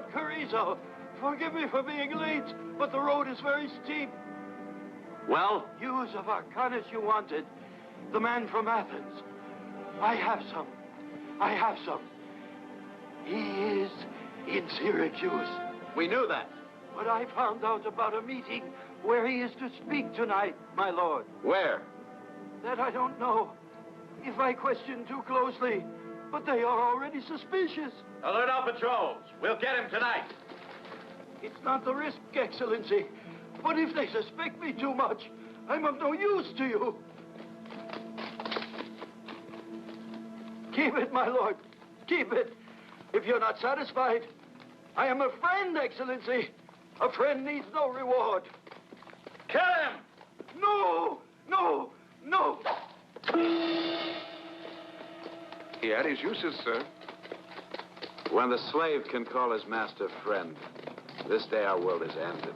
Lord Carrizo. Forgive me for being late, but the road is very steep. Well? News of Arcanus you wanted. The man from Athens. I have some. He is in Syracuse. We knew that. But I found out about a meeting where he is to speak tonight, my lord. Where? That I don't know. If I question too closely, but they are already suspicious. Alert all patrols. We'll get him tonight. It's not the risk, Excellency. But if they suspect me too much, I'm of no use to you. Keep it, my lord. Keep it. If you're not satisfied, I am a friend, Excellency. A friend needs no reward. Kill him! No! He had his uses, sir. When the slave can call his master friend, this day our world is ended.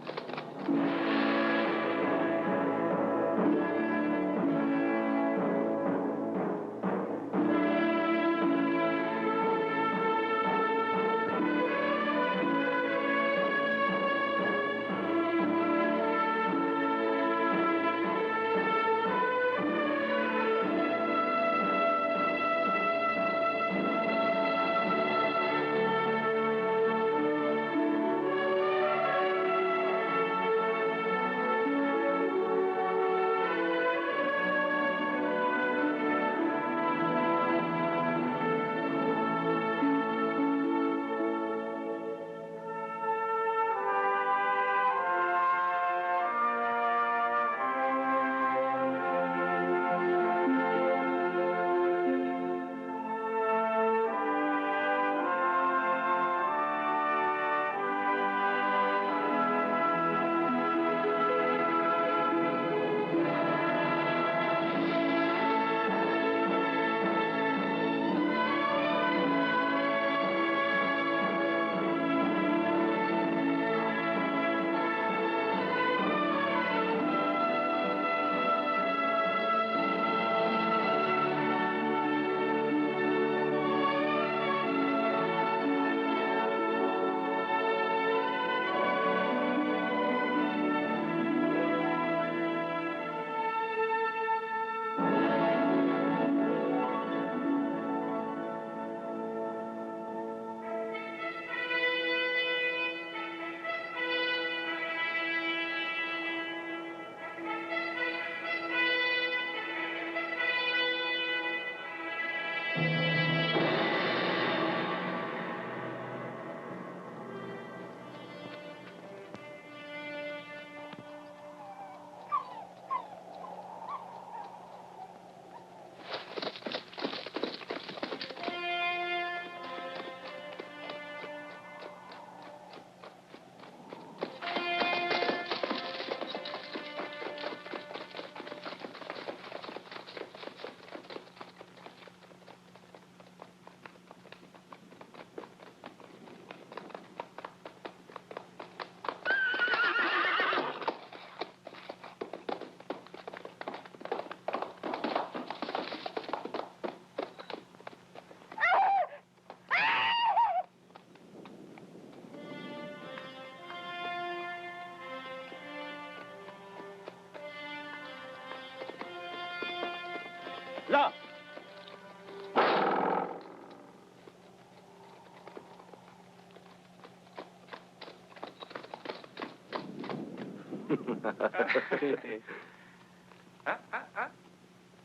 No.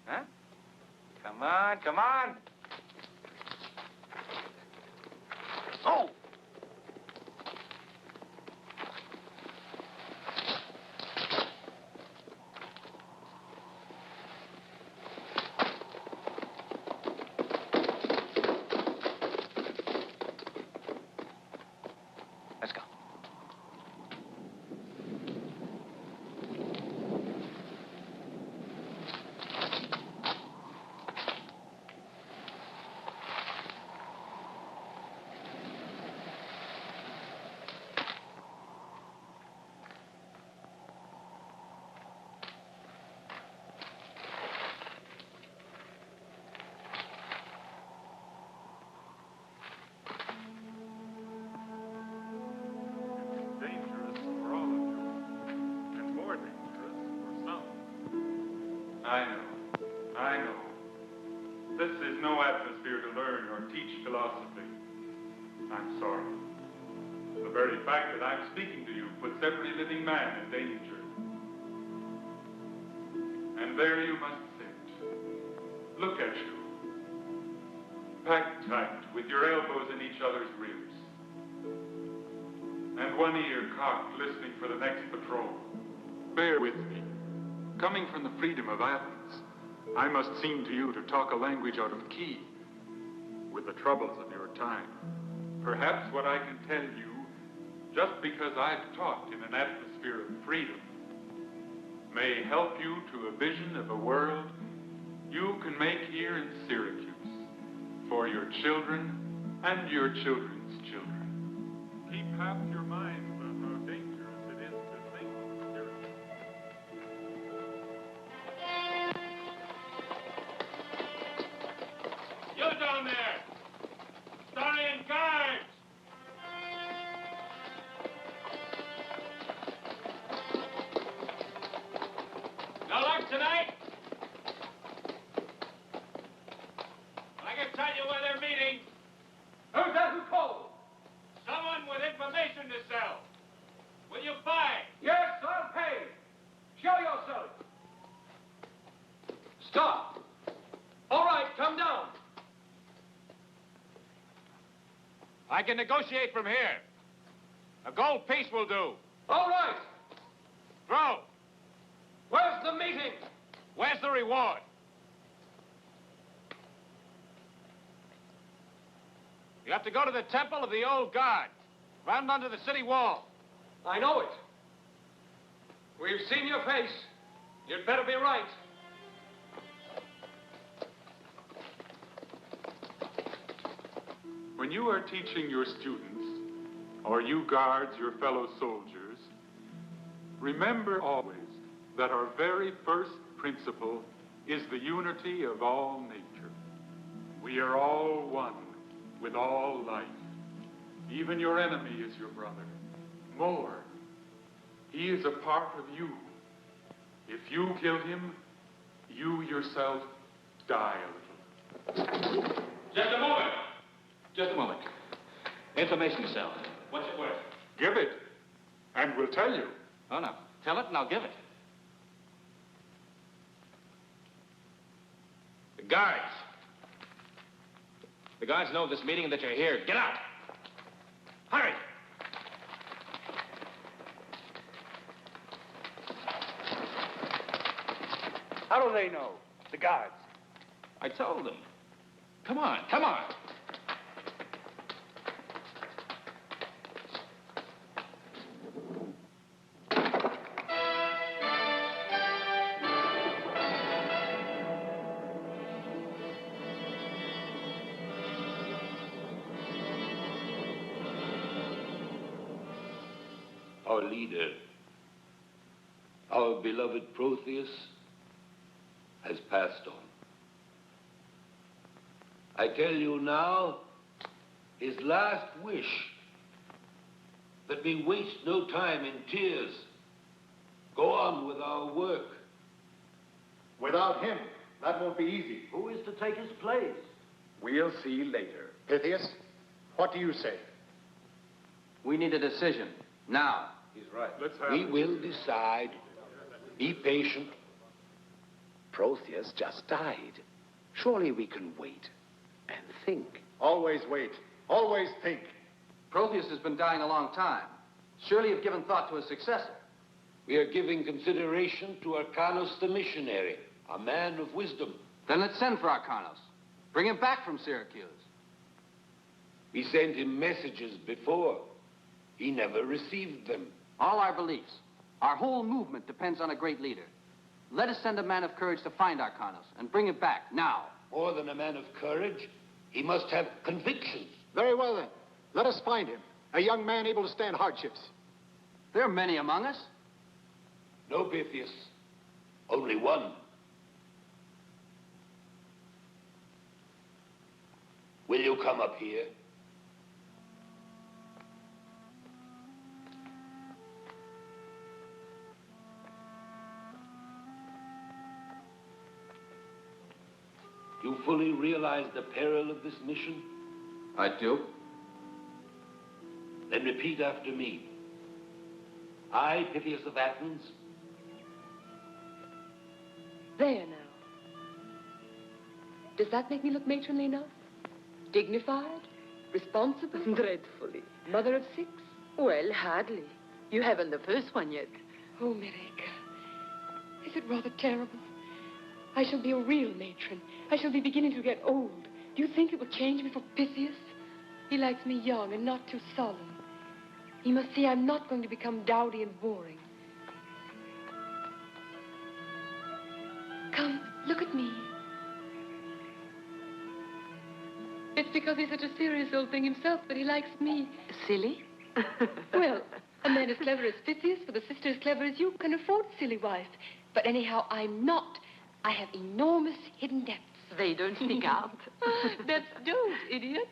Huh? Come on. Oh! Let's go. I know. This is no atmosphere to learn or teach philosophy. I'm sorry. The very fact that I'm speaking to you puts every living man in danger. And there you must sit. Look at you. Packed tight, with your elbows in each other's ribs. And one ear cocked, listening for the next patrol. Bear with me. Coming from the freedom of Athens, I must seem to you to talk a language out of key with the troubles of your time. Perhaps what I can tell you, just because I've taught in an atmosphere of freedom, may help you to a vision of a world you can make here in Syracuse for your children and your children's children. Keep half your minds on how dangerous it is to think of Syracuse. You down there! Starian guards! No luck tonight? I can tell you where they're meeting. Who's that who called? Someone with information to sell. Will you buy? Yes, I'll pay. Show yourself. Stop. All right, come down. I can negotiate from here. A gold piece will do. All right. Throw. Where's the meeting? Where's the reward? You have to go to the temple of the old guard, round under the city wall. I know it. We've seen your face. You'd better be right. When you are teaching your students, or you guards your fellow soldiers, remember always that our very first principle is the unity of all nature. We are all one with all life. Even your enemy is your brother. More, he is a part of you. If you kill him, you yourself die a little. Just a moment. Just a moment. Information to sell. What's it worth? Give it, and we'll tell you. Oh, no. Tell it and I'll give it. The guards. The guards know of this meeting and that you're here. Get out. Hurry. How do they know? The guards. I told them. Come on, come on. Our leader, our beloved Pythias, has passed on. I tell you now, his last wish, that we waste no time in tears, go on with our work. Without him, that won't be easy. Who is to take his place? We'll see later. Pythias, what do you say? We need a decision, now. He's right. Let's have We it. will decide. Be patient. Pythias just died. Surely we can wait and think. Always wait. Always think. Pythias has been dying a long time. Surely you've given thought to a successor. We are giving consideration to Arcanos the missionary, a man of wisdom. Then let's send for Arcanos. Bring him back from Syracuse. We sent him messages before. He never received them. All our beliefs, our whole movement depends on a great leader. Let us send a man of courage to find Arcanos and bring him back now. More than a man of courage, he must have convictions. Very well, then. Let us find him. A young man able to stand hardships. There are many among us. No, Pythias. Only one. Will you come up here? You fully realize the peril of this mission? I do. Then repeat after me. I, Pythias of Athens. There now. Does that make me look matronly enough? Dignified? Responsible? Dreadfully. Mother of 6? Well, hardly. You haven't the first one yet. Oh, Mereka. Is it rather terrible? I shall be a real matron. I shall be beginning to get old. Do you think it will change me for Pythias? He likes me young and not too solemn. He must see I'm not going to become dowdy and boring. Come, look at me. It's because he's such a serious old thing himself that he likes me. Silly? Well, a man as clever as Pythias, with a sister as clever as you, can afford a silly wife. But anyhow, I'm not. I have enormous hidden depths. They don't stick out. That's don't, idiot.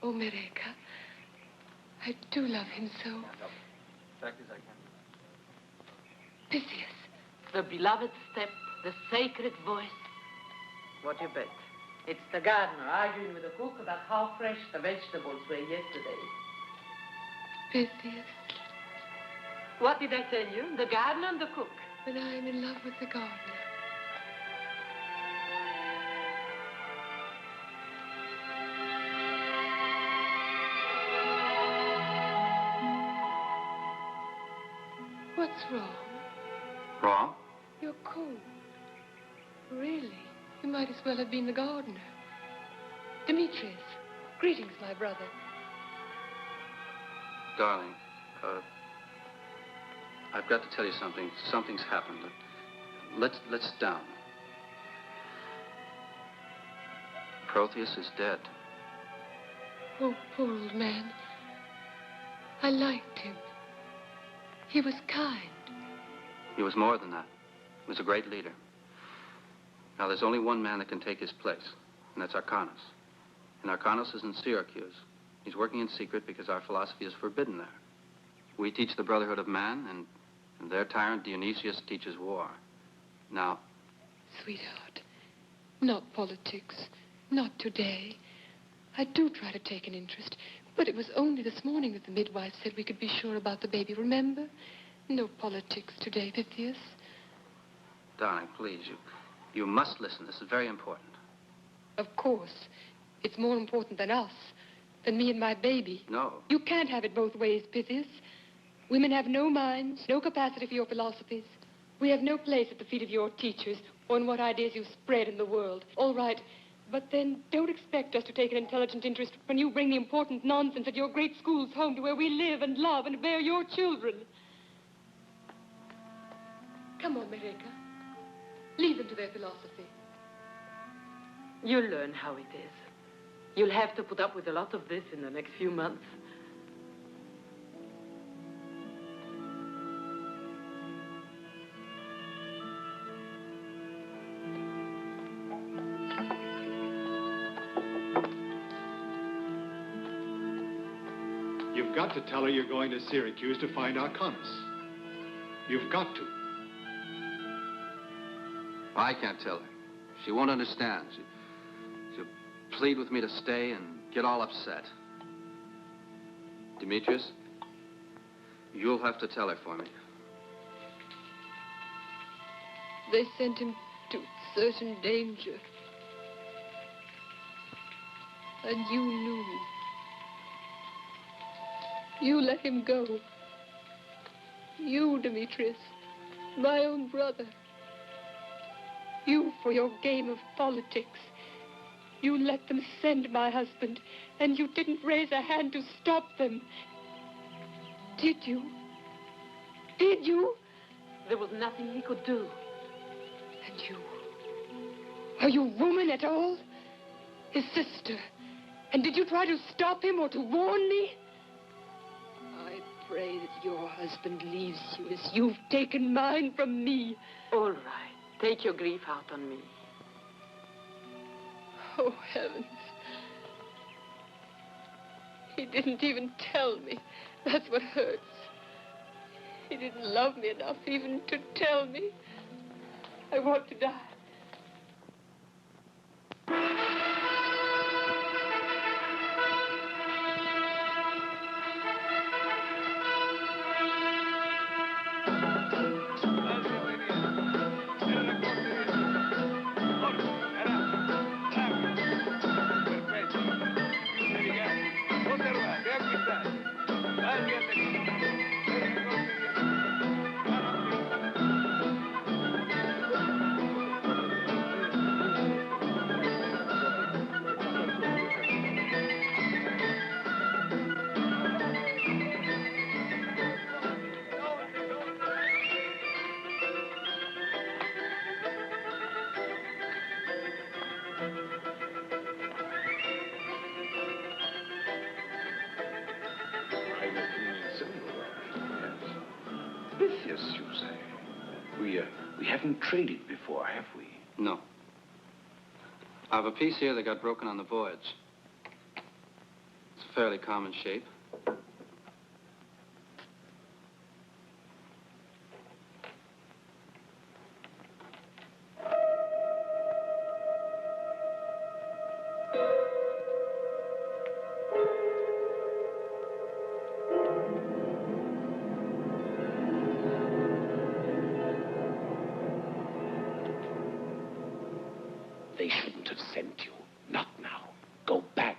Oh, Mereka, I do love him so. Pythias. The beloved step, the sacred voice. What you bet? It's the gardener arguing with the cook about how fresh the vegetables were yesterday. Pythias. What did I tell you? The gardener and the cook. But I'm in love with the gardener. What's wrong? Wrong? You're cold. Really? You might as well have been the gardener. Demetrius, greetings, my brother. Darling, I've got to tell you something. Something's happened. Let's sit down. Protheus is dead. Oh, poor old man. I liked him. He was kind. He was more than that. He was a great leader. Now, there's only one man that can take his place, and that's Arcanos. And Arcanos is in Syracuse. He's working in secret because our philosophy is forbidden there. We teach the brotherhood of man, and their tyrant Dionysius teaches war. Now... Sweetheart, not politics. Not today. I do try to take an interest, but it was only this morning that the midwife said we could be sure about the baby, remember? No politics today, Pythias. Darling, please, you must listen. This is very important. Of course. It's more important than us, than me and my baby. No. You can't have it both ways, Pythias. Women have no minds, no capacity for your philosophies. We have no place at the feet of your teachers or in what ideas you spread in the world. All right, but then don't expect us to take an intelligent interest when you bring the important nonsense at your great schools home to where we live and love and bear your children. Come on, Mereka. Leave them to their philosophy. You'll learn how it is. You'll have to put up with a lot of this in the next few months. You've got to tell her you're going to Syracuse to find Arcanos. You've got to. I can't tell her. She won't understand. She'll plead with me to stay and get all upset. Demetrius, you'll have to tell her for me. They sent him to certain danger. And you knew. You let him go. You, Demetrius, my own brother. You, for your game of politics. You let them send my husband, and you didn't raise a hand to stop them. Did you? Did you? There was nothing he could do. And you? Are you woman at all? His sister. And did you try to stop him or to warn me? I pray that your husband leaves you as you've taken mine from me. All right. Take your grief out on me. Oh, heavens. He didn't even tell me. That's what hurts. He didn't love me enough even to tell me. I want to die. haven't traded before, have we? No. I have a piece here that got broken on the voyage. It's a fairly common shape. They shouldn't have sent you. Not now. Go back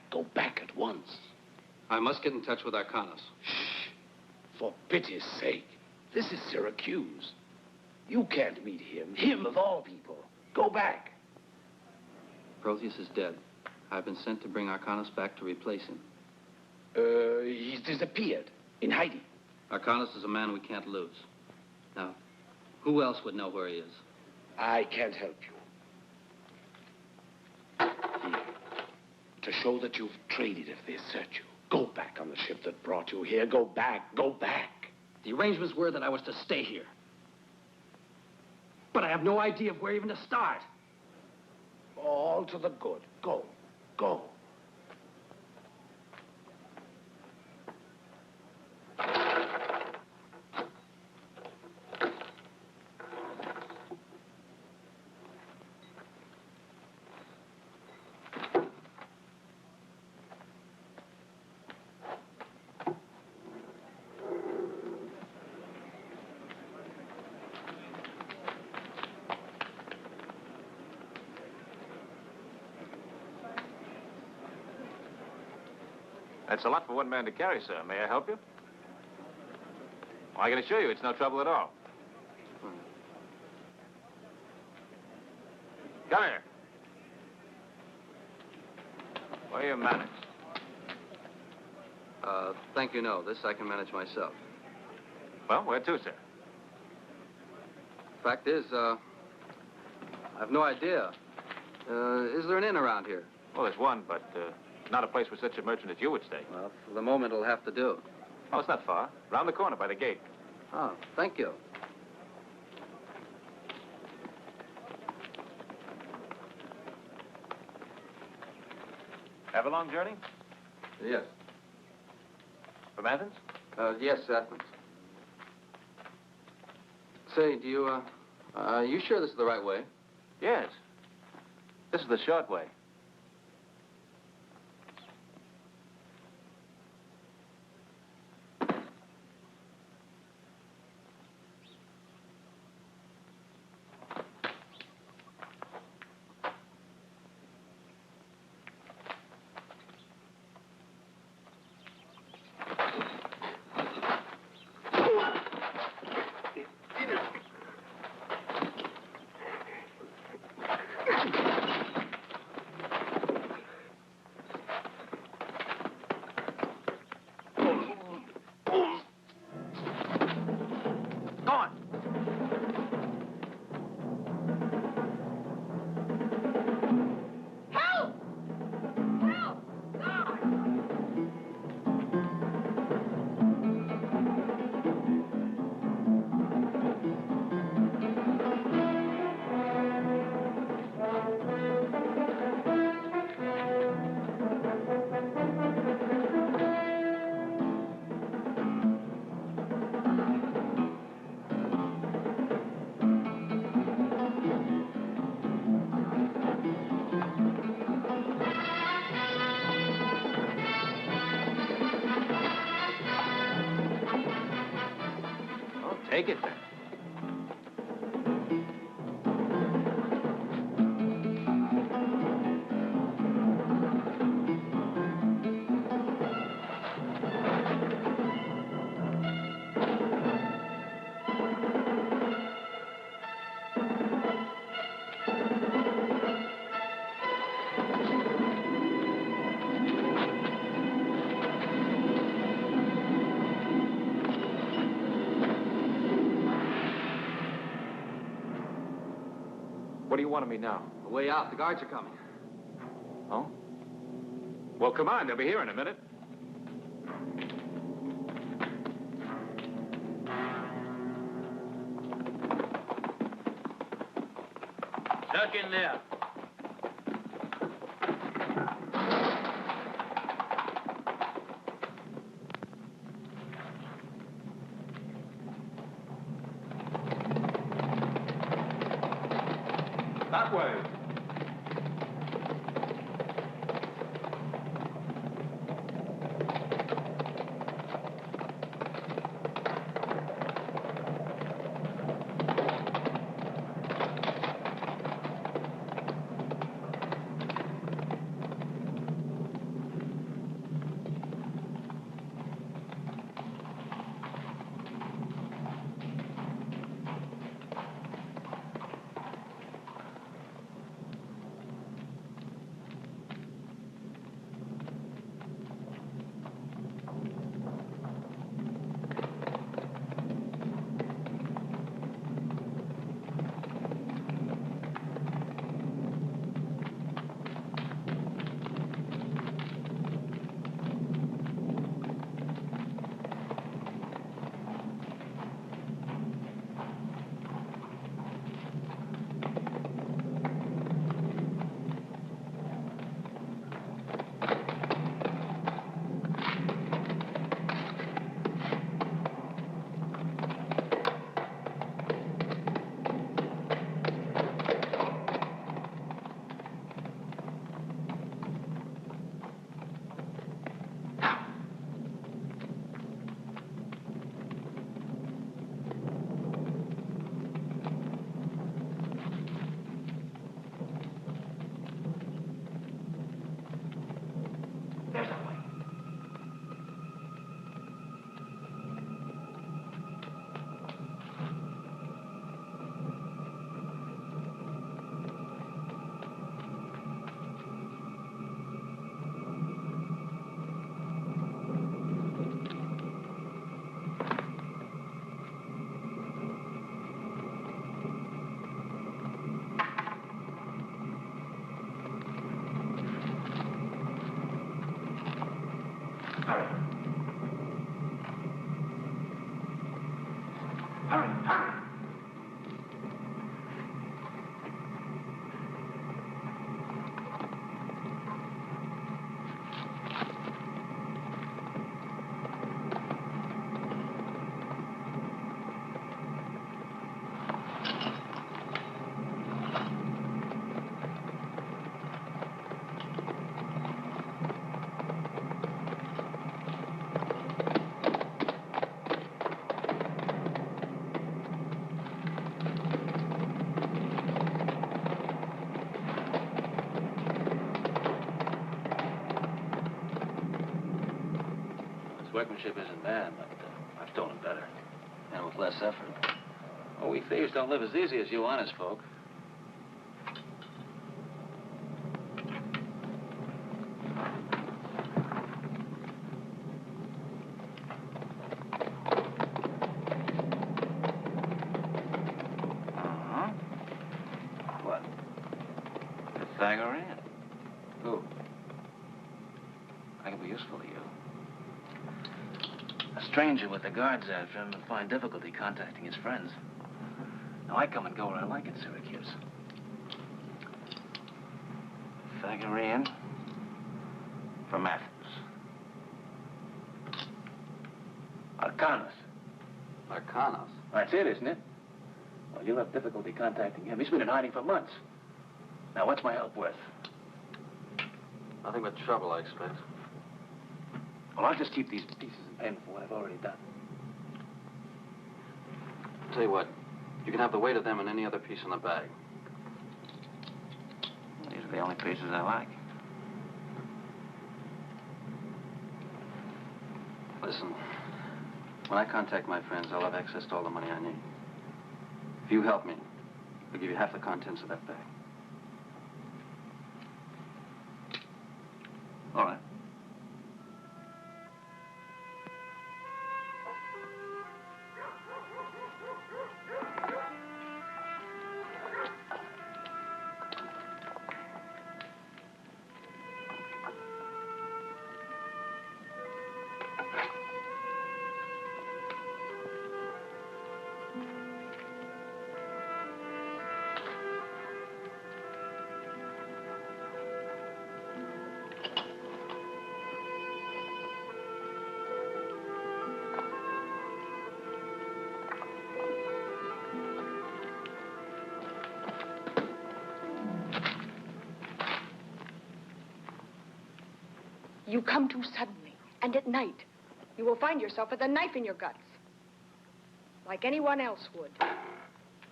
at once. I must get in touch with Arcanus. Shh. For pity's sake. This is Syracuse. You can't meet him. Him of all people. Go back. Protheus is dead. I've been sent to bring Arcanus back to replace him. He's disappeared. In hiding. Arcanus is a man we can't lose. Now, who else would know where he is? I can't help you. Here. To show that you've traded if they search you. Go back on the ship that brought you here. Go back. Go back. The arrangements were that I was to stay here. But I have no idea of where even to start. All to the good. Go. Go. That's a lot for one man to carry, sir. May I help you? Well, I can assure you it's no trouble at all. Come here. What are your manners? Thank you, no. This I can manage myself. Well, where to, sir? Fact is, I have no idea. Is there an inn around here? Well, there's one, but not a place where such a merchant as you would stay. Well, for the moment, it'll have to do. Oh, it's not far. Round the corner by the gate. Oh, thank you. Have a long journey? Yes. From Athens? Yes, Athens. Say, do you, you sure this is the right way? Yes. This is the short way. Take it then. What do you want of me now? The way out. The guards are coming. Oh? Well, come on. They'll be here in a minute. Duck in there. That way. Workmanship isn't bad, but I've stolen better. And with less effort. Oh, we thieves don't live as easy as you honest folk. Uh-huh. What? Pythagorean? Who? I can be useful to you. A stranger with the guards after him would find difficulty contacting his friends. Now, I come and go where I like in Syracuse. Pythagorean from Athens. Arcanos. Arcanos? That's it, isn't it? Well, you'll have difficulty contacting him. He's been in hiding for months. Now, what's my help worth? Nothing but trouble, I expect. Well, I'll just keep these pieces in payment for what I've already done. Tell you what, you can have the weight of them and any other piece in the bag. These are the only pieces I like. Listen, when I contact my friends, I'll have access to all the money I need. If you help me, I'll give you half the contents of that bag. All right. You come too suddenly, and at night. You will find yourself with a knife in your guts. Like anyone else would.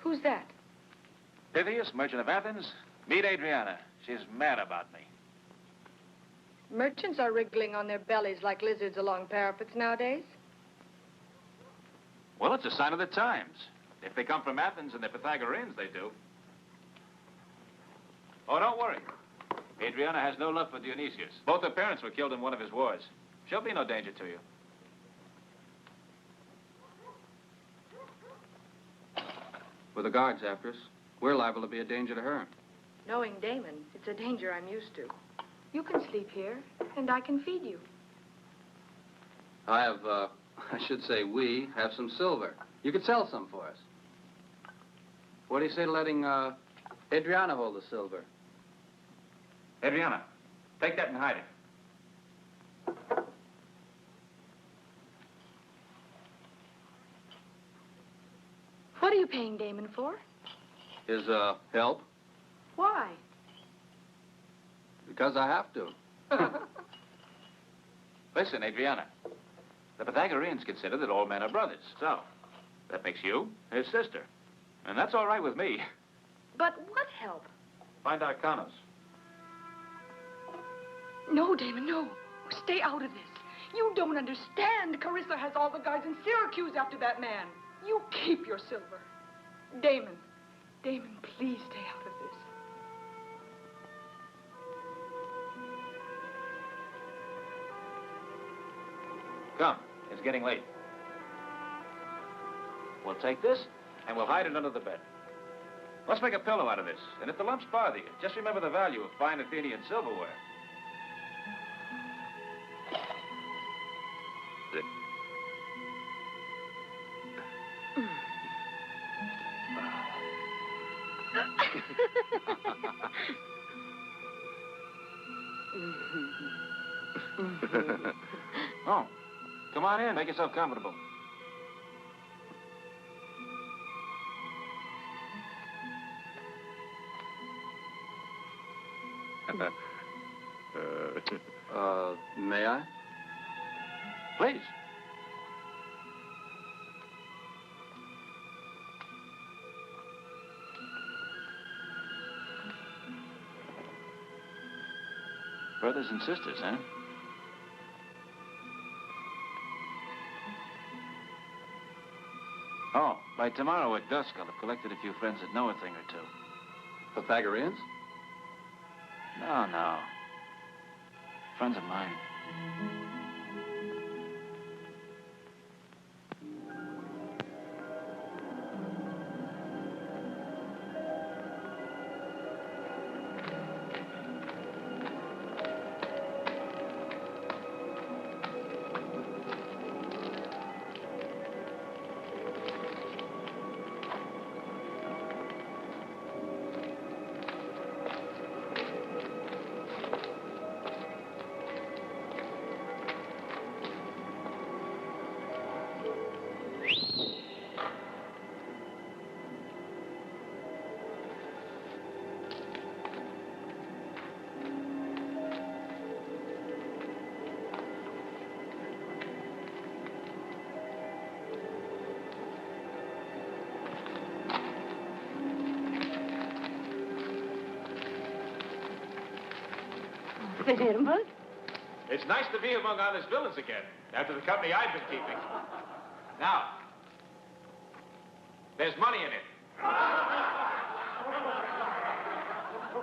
Who's that? Pythias, merchant of Athens. Meet Adriana. She's mad about me. Merchants are wriggling on their bellies like lizards along parapets nowadays. Well, it's a sign of the times. If they come from Athens and they're Pythagoreans, they do. Oh, don't worry. Adriana has no love for Dionysius. Both her parents were killed in one of his wars. She'll be no danger to you. With the guards after us, we're liable to be a danger to her. Knowing Damon, it's a danger I'm used to. You can sleep here, and I can feed you. I have, I should say we have some silver. You could sell some for us. What do you say to letting, Adriana hold the silver? Adriana, take that and hide it. What are you paying Damon for? His, help? Why? Because I have to. Listen, Adriana. The Pythagoreans consider that all men are brothers. So, that makes you his sister. And that's all right with me. But what help? Find Arcanos. No, Damon, no. Stay out of this. You don't understand. Carissa has all the guys in Syracuse after that man. You keep your silver. Damon, please stay out of this. Come, it's getting late. We'll take this, and we'll hide it under the bed. Let's make a pillow out of this, and if the lumps bother you, just remember the value of fine Athenian silverware. Oh, come on in. Make yourself comfortable. May I? Please. Brothers and sisters, huh? Oh, by tomorrow at dusk, I'll have collected a few friends that know a thing or two. Pythagoreans? No. Friends of mine. It's nice to be among honest villains again, after the company I've been keeping. Now, there's money in it.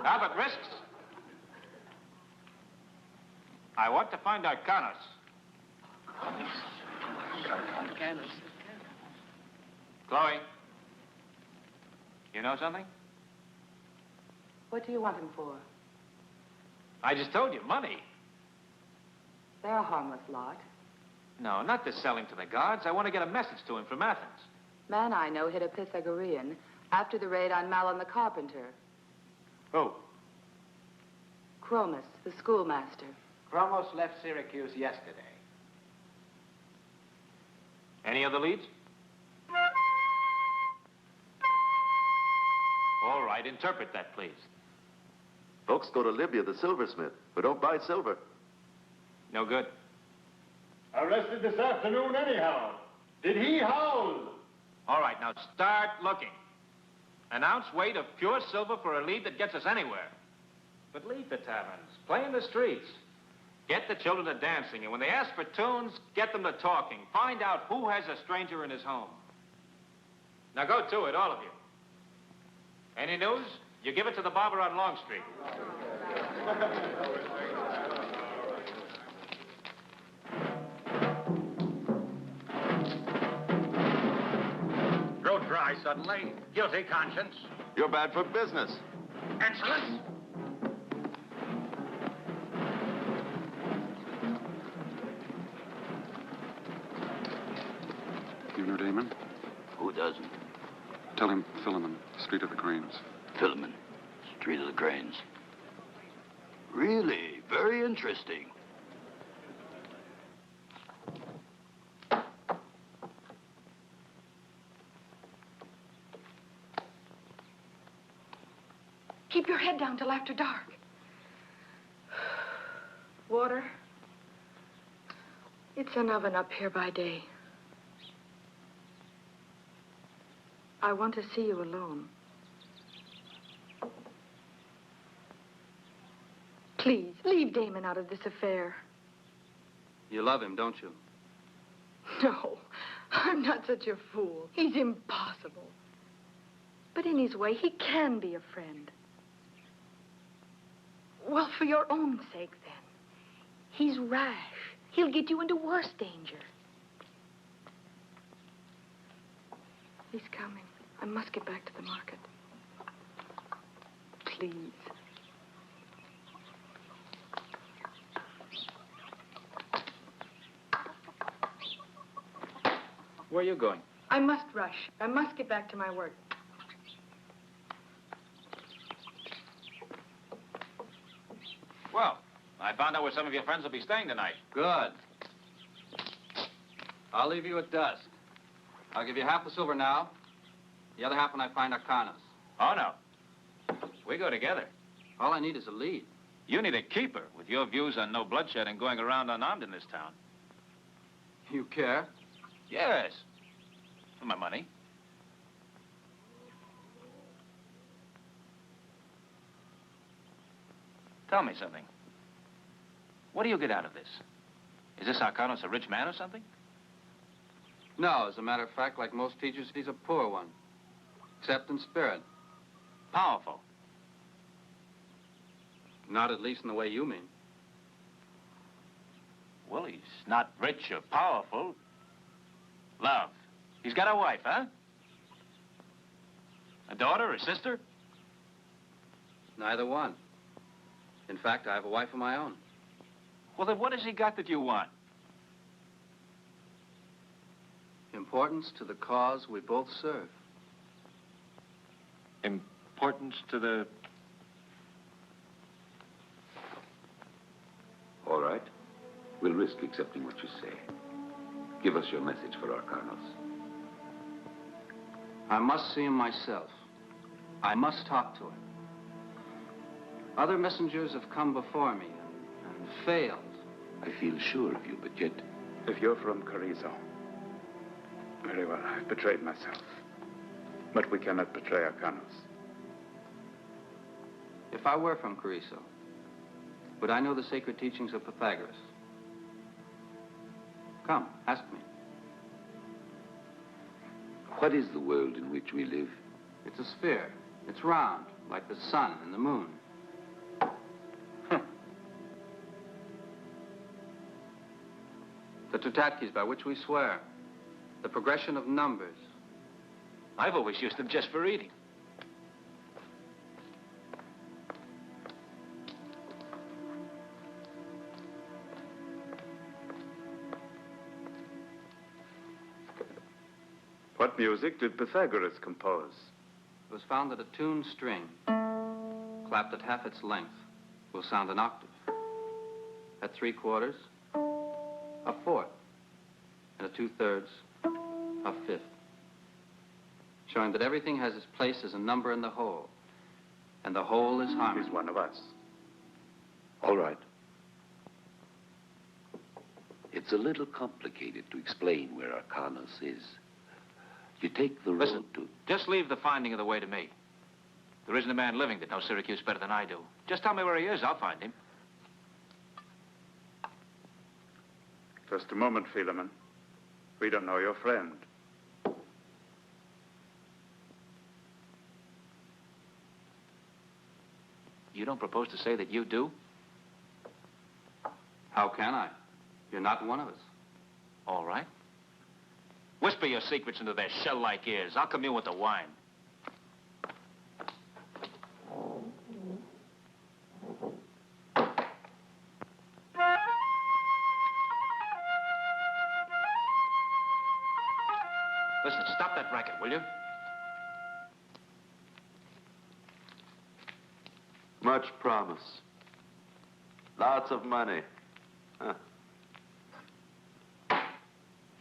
Now, but risks. I want to find Arcanos. Chloe, you know something? What do you want him for? I just told you, money. They're a harmless lot. No, not to sell him to the gods. I want to get a message to him from Athens. Man I know hit a Pythagorean after the raid on Malon the carpenter. Who? Chromis, the schoolmaster. Chromos left Syracuse yesterday. Any other leads? All right, interpret that, please. Folks go to Libya, the silversmith, but don't buy silver. No good. Arrested this afternoon anyhow. Did he howl? All right, now start looking. An ounce weight of pure silver for a lead that gets us anywhere. But leave the taverns. Play in the streets. Get the children to dancing, and when they ask for tunes, get them to talking. Find out who has a stranger in his home. Now go to it, all of you. Any news? You give it to the barber on Long Street. Throat dry suddenly. Guilty conscience. You're bad for business. Insolence. You know Damon? Who doesn't? Tell him Philemon, Street of the Cranes. Philemon, Street of the Cranes. Really? Very interesting. Keep your head down till after dark. Water? It's an oven up here by day. I want to see you alone. Please, leave Damon out of this affair. You love him, don't you? No, I'm not such a fool. He's impossible. But in his way, he can be a friend. Well, for your own sake, then. He's rash. He'll get you into worse danger. He's coming. I must get back to the market. Please. Where are you going? I must rush. I must get back to my work. Well, I found out where some of your friends will be staying tonight. Good. I'll leave you at dusk. I'll give you half the silver now, the other half when I find Arcanas. Oh, no. We go together. All I need is a lead. You need a keeper with your views on no bloodshed and going around unarmed in this town. You care? Yes. For my money. Tell me something. What do you get out of this? Is this Arcanos a rich man or something? No, as a matter of fact, like most teachers, he's a poor one. Except in spirit. Powerful. Not at least in the way you mean. Well, he's not rich or powerful. Love. He's got a wife, huh? A daughter, a sister? Neither one. In fact, I have a wife of my own. Well, then what has he got that you want? Importance to the cause we both serve. Importance to the... All right. We'll risk accepting what you say. Give us your message for Arcanos. I must see him myself. I must talk to him. Other messengers have come before me and failed. I feel sure of you, but yet... If you're from Carrizo, very well, I've betrayed myself. But we cannot betray Arcanos. If I were from Carrizo, would I know the sacred teachings of Pythagoras? Come, ask me. What is the world in which we live? It's a sphere. It's round, like the sun and the moon. The Tutatkis by which we swear. The progression of numbers. I've always used them just for eating. What music did Pythagoras compose? It was found that a tuned string, clapped at half its length, will sound an octave. At 3/4, a fourth, and a 2/3, a fifth. Showing that everything has its place as a number in the whole, and the whole is harmony. He's one of us. All right. It's a little complicated to explain where Arcanus is. You take the road to... Just leave the finding of the way to me. There isn't a man living that knows Syracuse better than I do. Just tell me where he is, I'll find him. Just a moment, Philemon. We don't know your friend. You don't propose to say that you do? How can I? You're not one of us. All right. Whisper your secrets into their shell-like ears. I'll commune with the wine. Listen, stop that racket, will you? Much promise. Lots of money. Huh.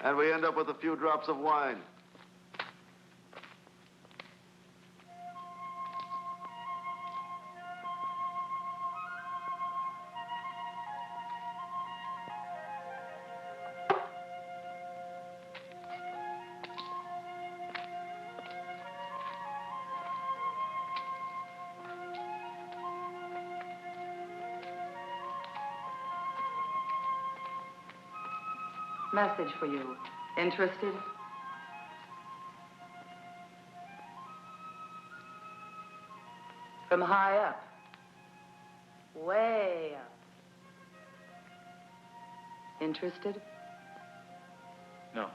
And we end up with a few drops of wine. Message for you. Interested? From high up. Way up. Interested? No.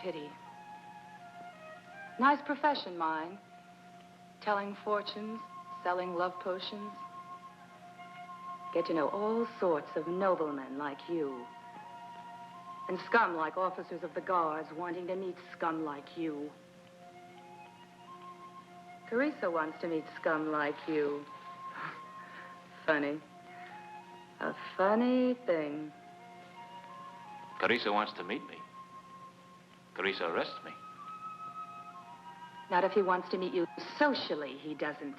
Pity. Nice profession, mine. Telling fortunes, selling love potions. Get to know all sorts of noblemen like you. And scum like officers of the guards wanting to meet scum like you. Teresa wants to meet scum like you. Funny. A funny thing. Teresa wants to meet me. Teresa arrests me. Not if he wants to meet you socially, he doesn't.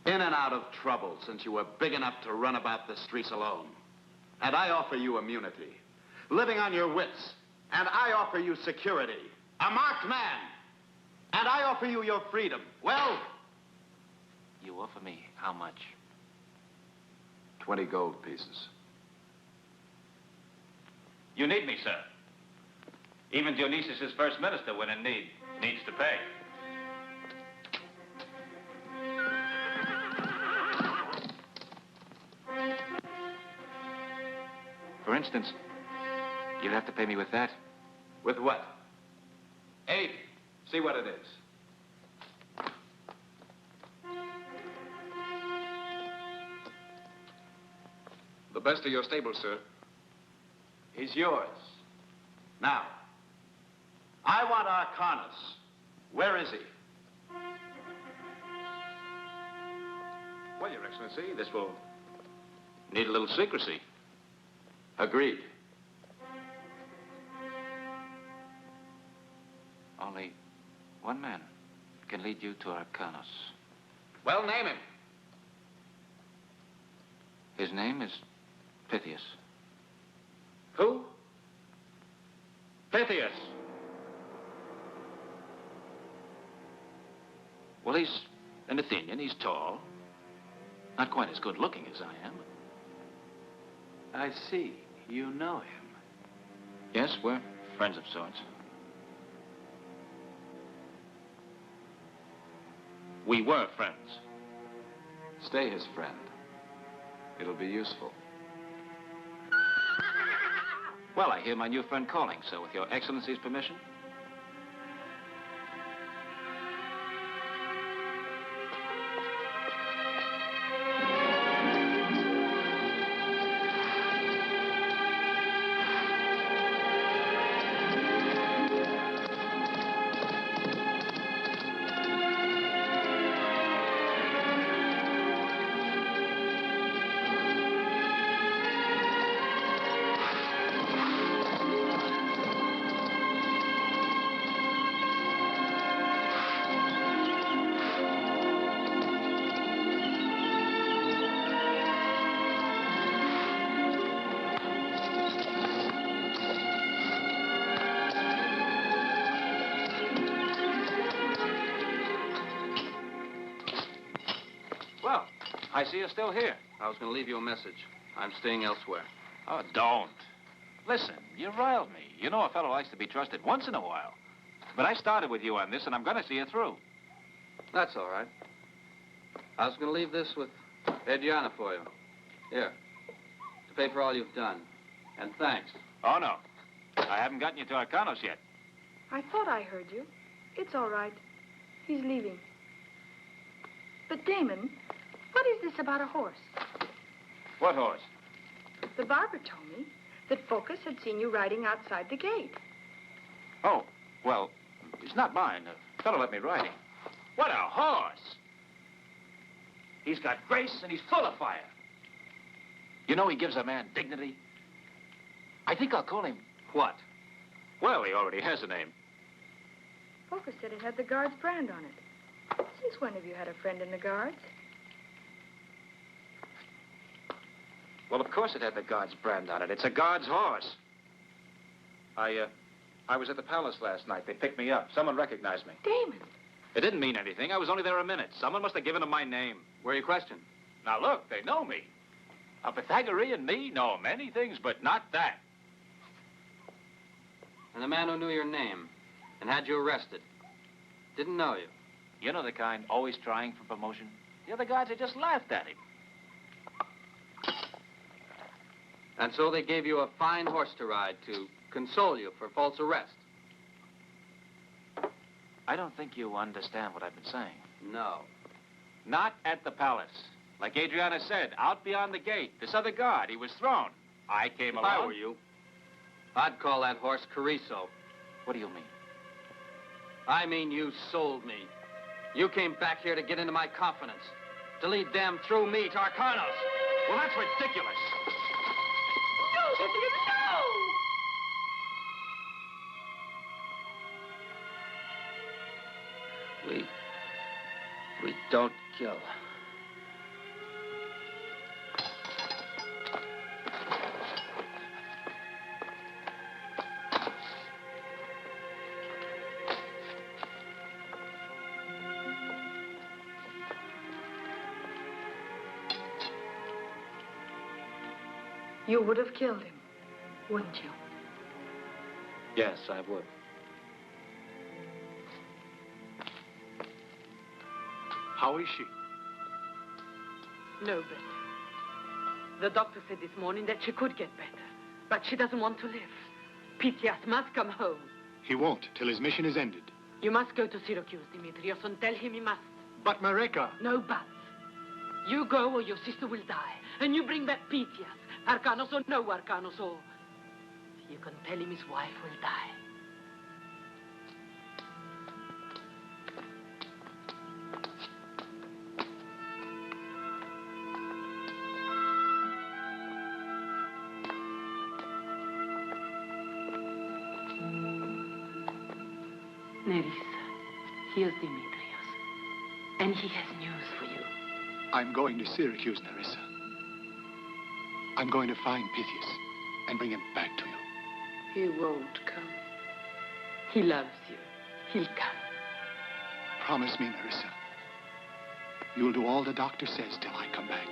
In and out of trouble since you were big enough to run about the streets alone. And I offer you immunity, living on your wits. And I offer you security, a marked man. And I offer you your freedom. Well? You offer me how much? 20 gold pieces. You need me, sir. Even Dionysius' first minister, when in need, needs to pay. For instance, you'd have to pay me with that. With what? 8. See what it is. The best of your stable, sir. He's yours. Now, I want Arcanus. Where is he? Well, Your Excellency, this will need a little secrecy. Agreed. Only one man can lead you to Arcanus. Well, name him. His name is Pythias. Who? Pythias! Well, he's an Athenian. He's tall. Not quite as good looking as I am. I see. You know him. Yes, we're friends of sorts. We were friends. Stay his friend. It'll be useful. Well, I hear my new friend calling, so with Your Excellency's permission. I see you're still here. I was going to leave you a message. I'm staying elsewhere. Oh, don't. Listen, you riled me. You know a fellow likes to be trusted once in a while. But I started with you on this, and I'm going to see you through. That's all right. I was going to leave this with Adriana for you. Here. To pay for all you've done. And thanks. Oh, no. I haven't gotten you to Arcanos yet. I thought I heard you. It's all right. He's leaving. But, Damon, what is this about a horse? What horse? The barber told me that Focus had seen you riding outside the gate. Oh, well, it's not mine. A fellow let me ride him. What a horse! He's got grace and he's full of fire. You know he gives a man dignity? I think I'll call him what? Well, he already has a name. Focus said it had the Guards brand on it. Since when have you had a friend in the Guards? Well, of course it had the Guards brand on it. It's a Guards horse. I was at the palace last night. They picked me up. Someone recognized me. Damon. It didn't mean anything. I was only there a minute. Someone must have given them my name. Where are you questioned? Now, look, they know me. A Pythagorean me know many things, but not that. And the man who knew your name and had you arrested didn't know you. You know the kind always trying for promotion? The other guards had just laughed at him. And so they gave you a fine horse to ride to console you for false arrest. I don't think you understand what I've been saying. No. Not at the palace. Like Adriana said, out beyond the gate. This other guard, he was thrown. I came along. If I were you, I'd call that horse Carrizo. What do you mean? I mean you sold me. You came back here to get into my confidence, to lead them through me to Arcanos. Well, that's ridiculous. No, no! We don't kill. You would have killed him, wouldn't you? Yes, I would. How is she? No better. The doctor said this morning that she could get better, but she doesn't want to live. Pythias must come home. He won't till his mission is ended. You must go to Syracuse, Demetrios, and tell him he must. But Mareka... No buts. You go or your sister will die, and you bring back Pythias. Arcanos or no Arcanos, or you can tell him his wife will die. Nerissa, here's Demetrios, and he has news for you. I'm going to Syracuse, Nerissa. I'm going to find Pythias and bring him back to you. He won't come. He loves you. He'll come. Promise me, Nerissa. You'll do all the doctor says till I come back.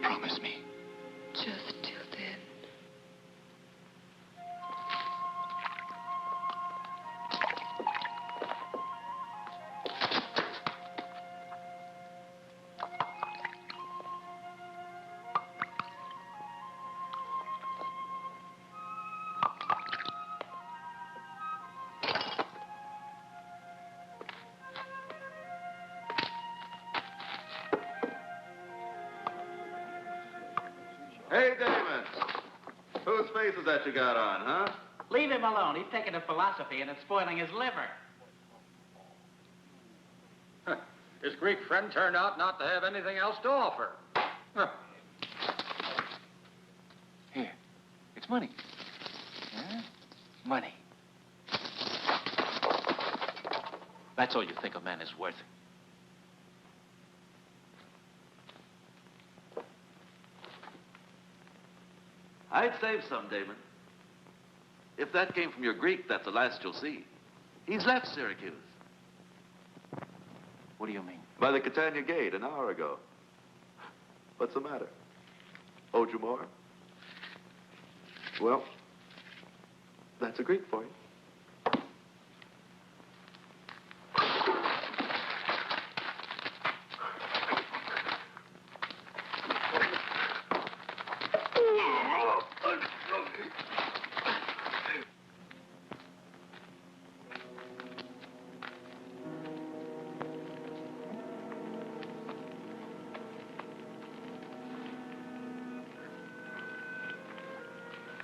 Promise me. Just till then. Hey, Damon. Whose face is that you got on, huh? Leave him alone. He's taking a philosophy and it's spoiling his liver. His Greek friend turned out not to have anything else to offer. Huh. Here. It's money. Huh? Money. That's all you think a man is worth. I'd save some, Damon. If that came from your Greek, that's the last you'll see. He's left Syracuse. What do you mean? By the Catania Gate an hour ago. What's the matter? Owed you more? Well, that's a Greek for you.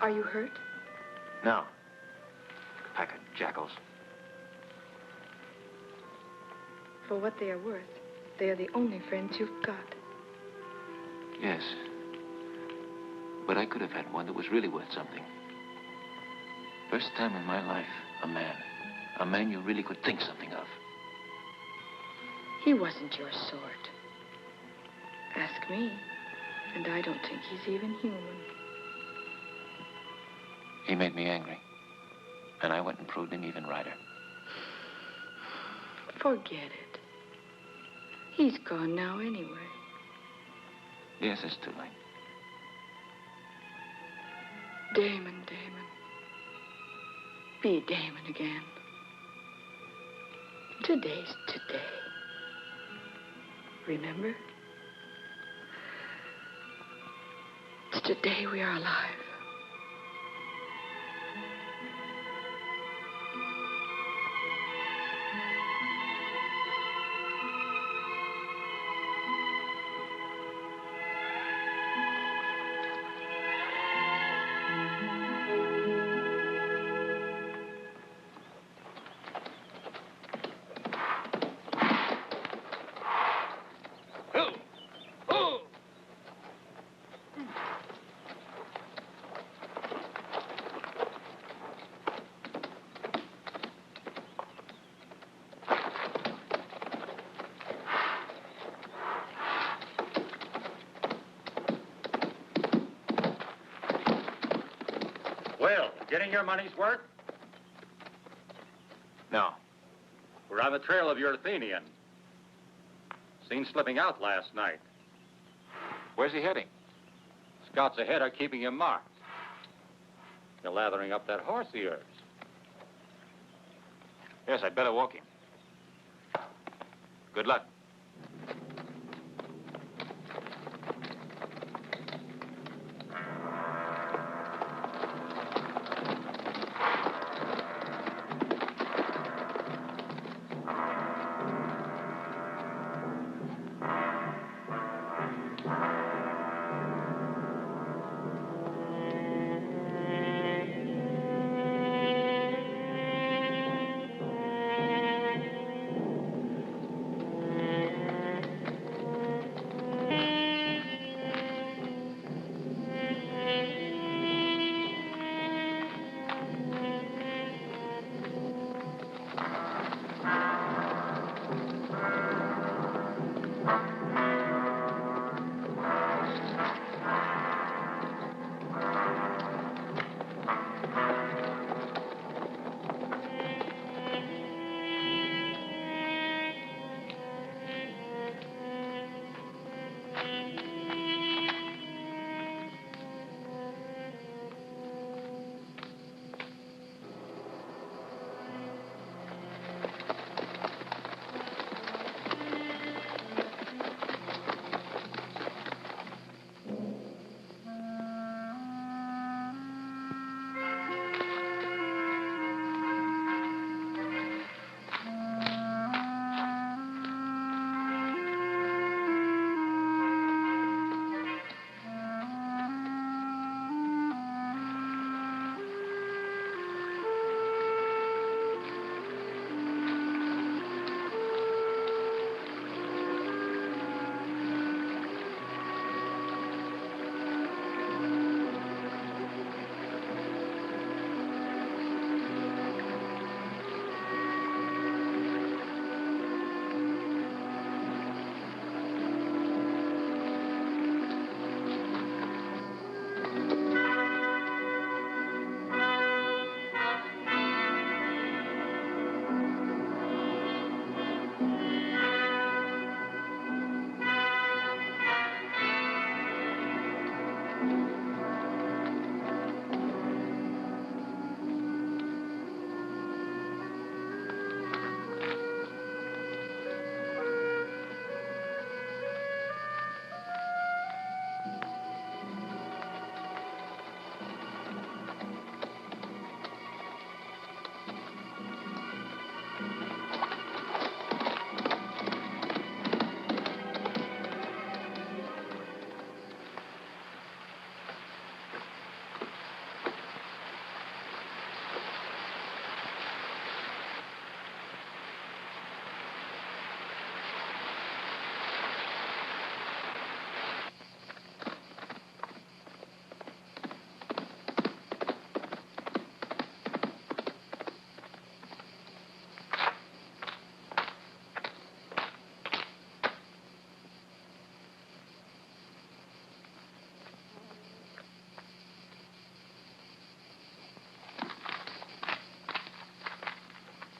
Are you hurt? No. Pack of jackals. For what they are worth, they are the only friends you've got. Yes. But I could have had one that was really worth something. First time in my life, a man. A man you really could think something of. He wasn't your sort. Ask me, and I don't think he's even human. He made me angry. And I went and proved him even righter. Forget it. He's gone now anyway. Yes, it's too late. Damon, Damon. Be Damon again. Today's today. Remember? It's today we are alive. Well, getting your money's worth? No. We're on the trail of your Athenian. Seen slipping out last night. Where's he heading? Scouts ahead are keeping him marked. You're lathering up that horse of yours. Yes, I'd better walk him. Good luck.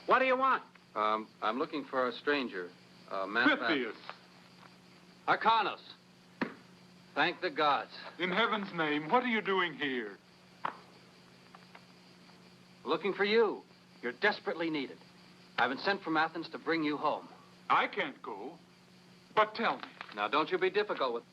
What do you want? I'm looking for a stranger. A man. Pythias. Arcanos. Thank the gods. In heaven's name, what are you doing here? Looking for you. You're desperately needed. I've been sent from Athens to bring you home. I can't go. But tell me. Now, don't you be difficult with...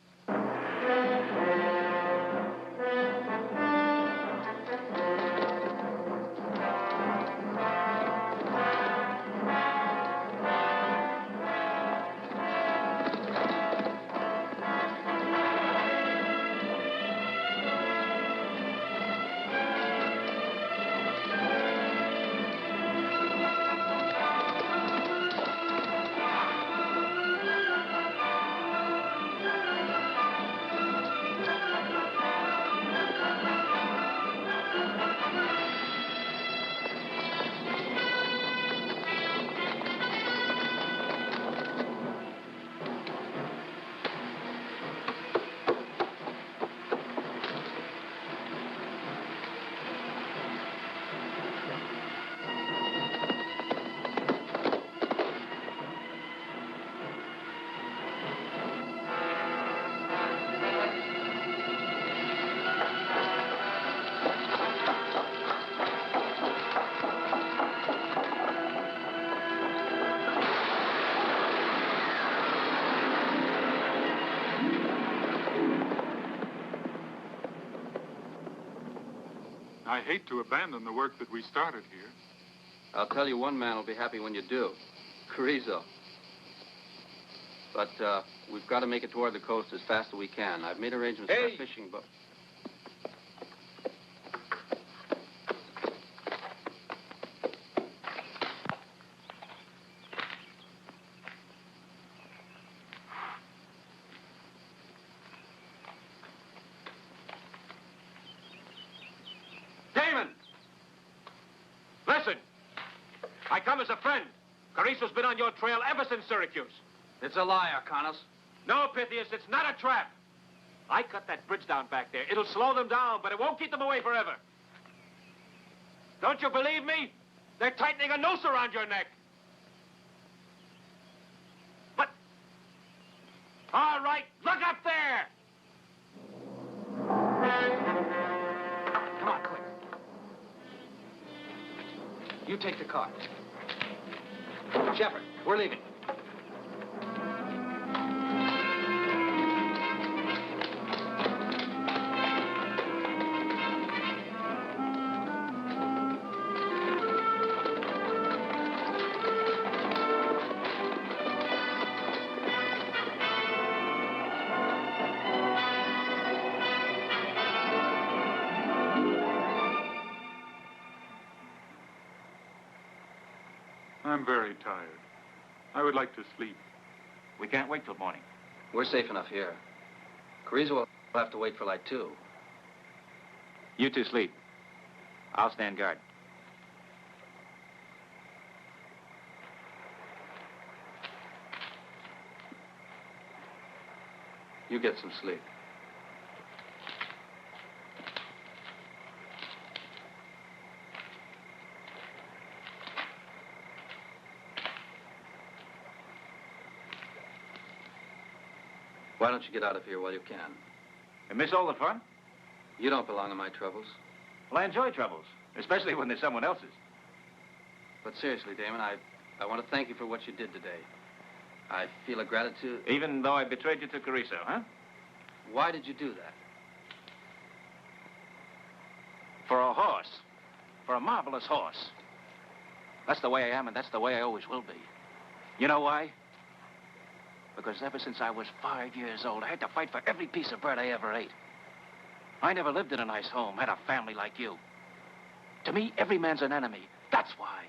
I hate to abandon the work that we started here. I'll tell you, one man will be happy when you do. Carrizo. But we've got to make it toward the coast as fast as we can. I've made arrangements for a fishing boat. Damon! Listen! I come as a friend. Carrizo's been on your trail ever since Syracuse. It's a lie, Arcanos. No, Pythias, it's not a trap. I cut that bridge down back there. It'll slow them down, but it won't keep them away forever. Don't you believe me? They're tightening a noose around your neck. But... All right, look up there! Come on, quick. You take the car. Shepard, we're leaving. I'm very tired. I would like to sleep. We can't wait till morning. We're safe enough here. Carrizo will have to wait for light, too. You two sleep. I'll stand guard. You get some sleep. Why don't you get out of here while you can? And miss all the fun? You don't belong in my troubles. Well, I enjoy troubles, especially when they're someone else's. But seriously, Damon, I want to thank you for what you did today. I feel a gratitude... Even though I betrayed you to Carrizo, huh? Why did you do that? For a horse. For a marvelous horse. That's the way I am, and that's the way I always will be. You know why? Because ever since I was 5 years old, I had to fight for every piece of bread I ever ate. I never lived in a nice home, had a family like you. To me, every man's an enemy. That's why.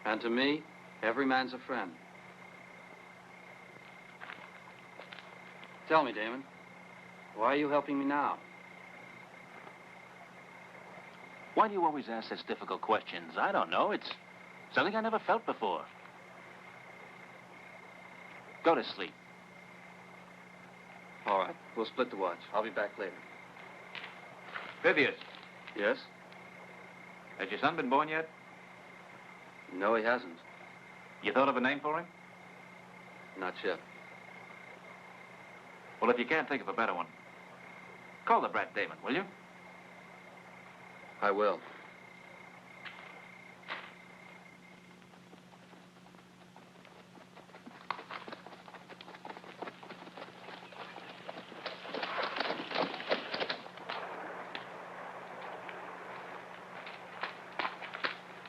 And to me, every man's a friend. Tell me, Damon, why are you helping me now? Why do you always ask such difficult questions? I don't know. It's something I never felt before. Go to sleep. All right, we'll split the watch. I'll be back later. Pythias. Yes? Has your son been born yet? No, he hasn't. You thought of a name for him? Not yet. Well, if you can't think of a better one, call the brat Damon, will you? I will.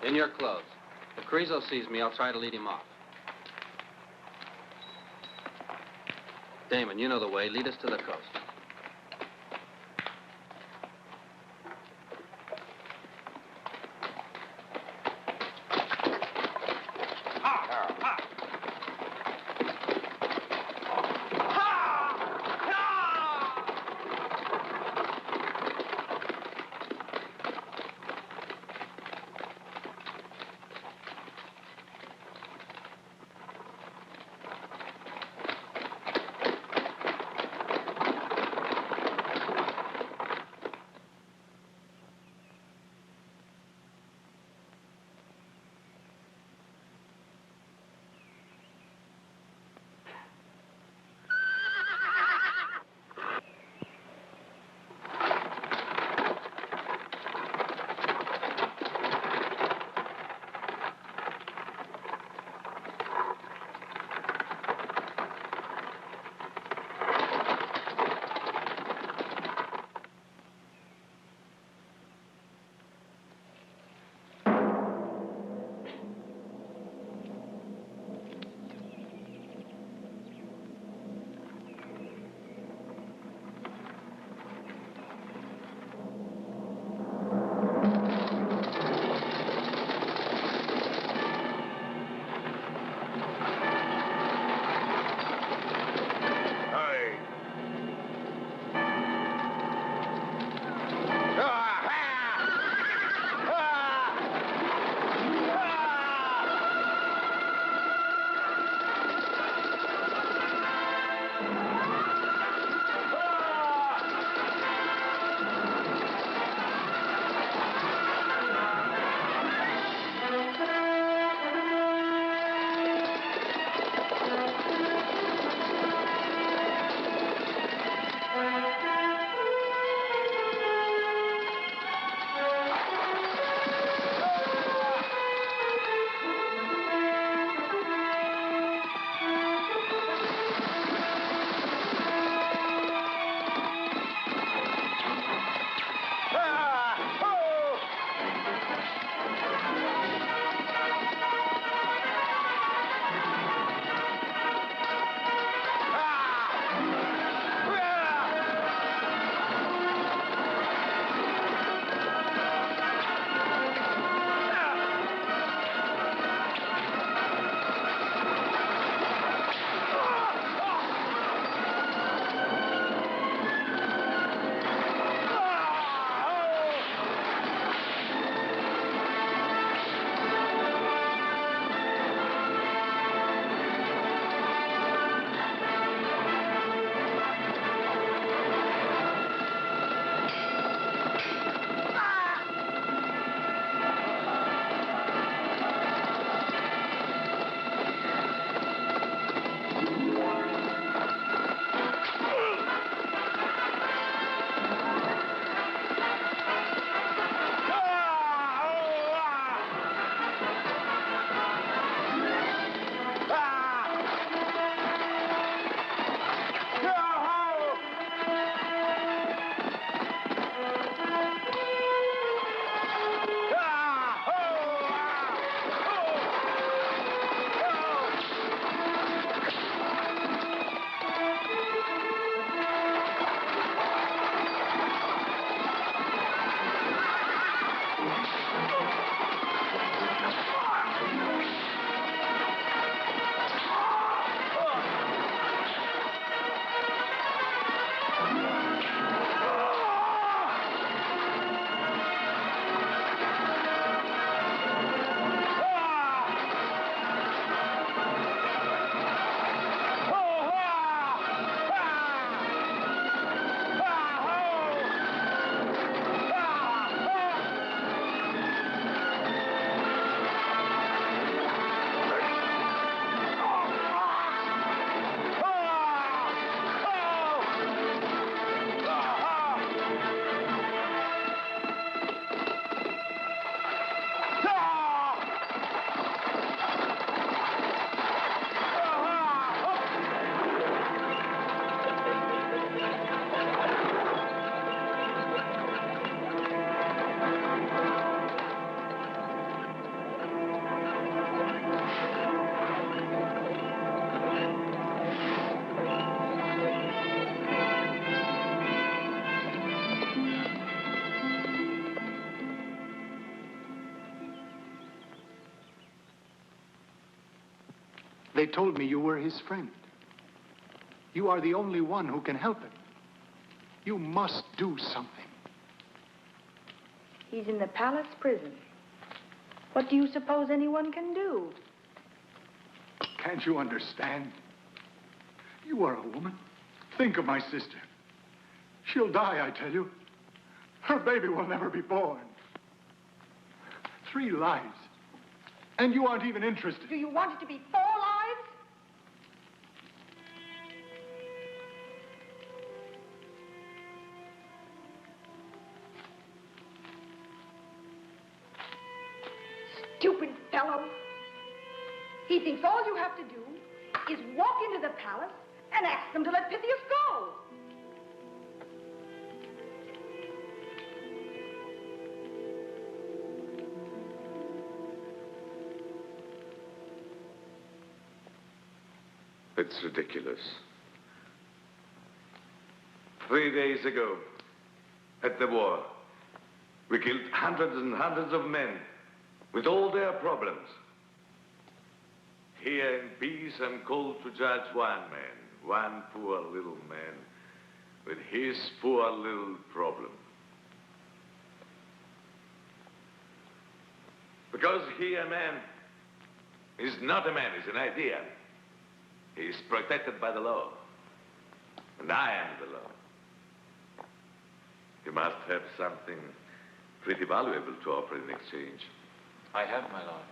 In your clothes. If Carrizo sees me, I'll try to lead him off. Damon, you know the way. Lead us to the coast. They told me you were his friend. You are the only one who can help him. You must do something. He's in the palace prison. What do you suppose anyone can do? Can't you understand? You are a woman. Think of my sister. She'll die, I tell you. Her baby will never be born. 3 lives. And you aren't even interested. Do you want it to be 4 lives? Stupid fellow. He thinks all you have to do is walk into the palace and ask them to let Pythias go. It's ridiculous. 3 days ago, at the war, we killed hundreds and hundreds of men with all their problems. Here in peace, I'm called to judge one man, one poor little man, with his poor little problem. Because he, a man, is not a man, he's an idea. He's protected by the law. And I am the law. You must have something pretty valuable to offer in exchange. I have, my lord.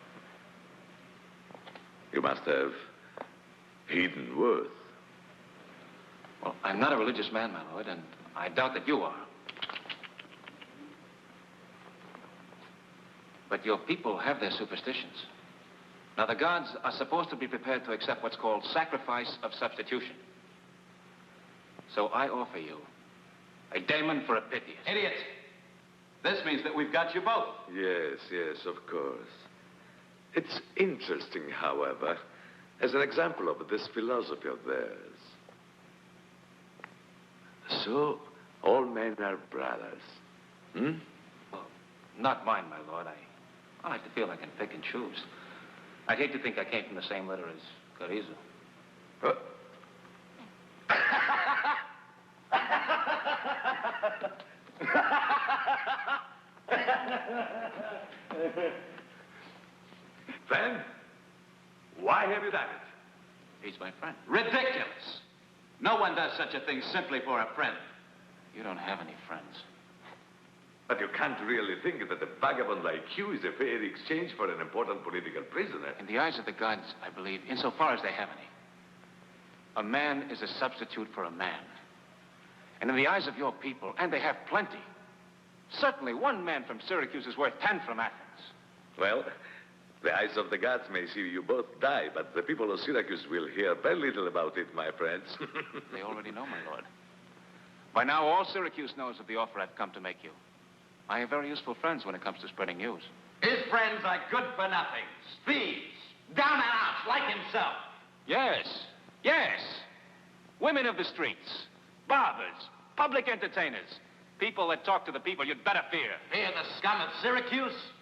You must have hidden worth. Well, I'm not a religious man, my lord, and I doubt that you are. But your people have their superstitions. Now, the gods are supposed to be prepared to accept what's called sacrifice of substitution. So I offer you a Damon for a Pythias. Idiot! This means that we've got you both. Yes, yes, of course. It's interesting, however, as an example of this philosophy of theirs. So, all men are brothers. Hmm? Well, not mine, my lord. I like to feel I can pick and choose. I'd hate to think I came from the same litter as Carrizo. Then, why have you done it? He's my friend. Ridiculous! No one does such a thing simply for a friend. You don't have any friends. But you can't really think that a vagabond like you is a fair exchange for an important political prisoner. In the eyes of the gods, I believe, insofar as they have any, a man is a substitute for a man. And in the eyes of your people, and they have plenty, certainly 1 man from Syracuse is worth 10 from Athens. Well, the eyes of the gods may see you both die, but the people of Syracuse will hear very little about it, my friends. They already know, my lord. By now, all Syracuse knows of the offer I've come to make you. I have very useful friends when it comes to spreading news. His friends are good-for-nothings, thieves, down-and-outs like himself. Yes, yes. Women of the streets, barbers, public entertainers, people that talk to the people you'd better fear. Fear the scum of Syracuse?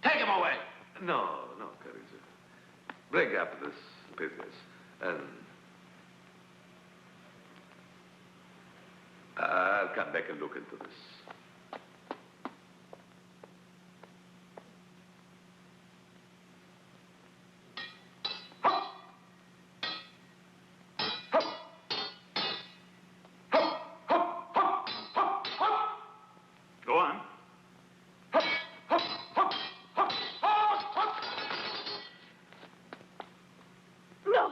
Take him away. No, Carrizo. Bring up this Pythias, and I'll come back and look into this. Go on. No.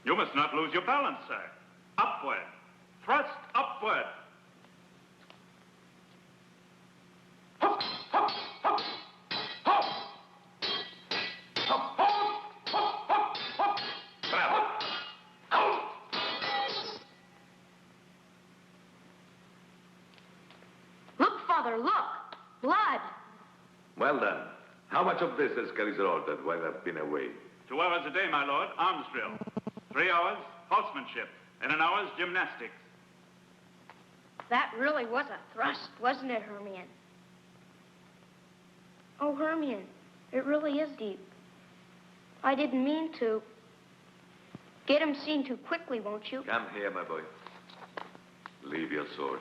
You must not lose your balance, sir. Upward. Thrust upward. Look, Father, look. Blood. Well done. How much of this has Carrizo ordered while I've been away? 2 hours a day, my lord, arms drill. 3 hours, horsemanship. And an hour's gymnastics. That really was a thrust, wasn't it, Hermione? Oh, Hermione, it really is deep. I didn't mean to. Get him seen too quickly, won't you? Come here, my boy. Leave your sword.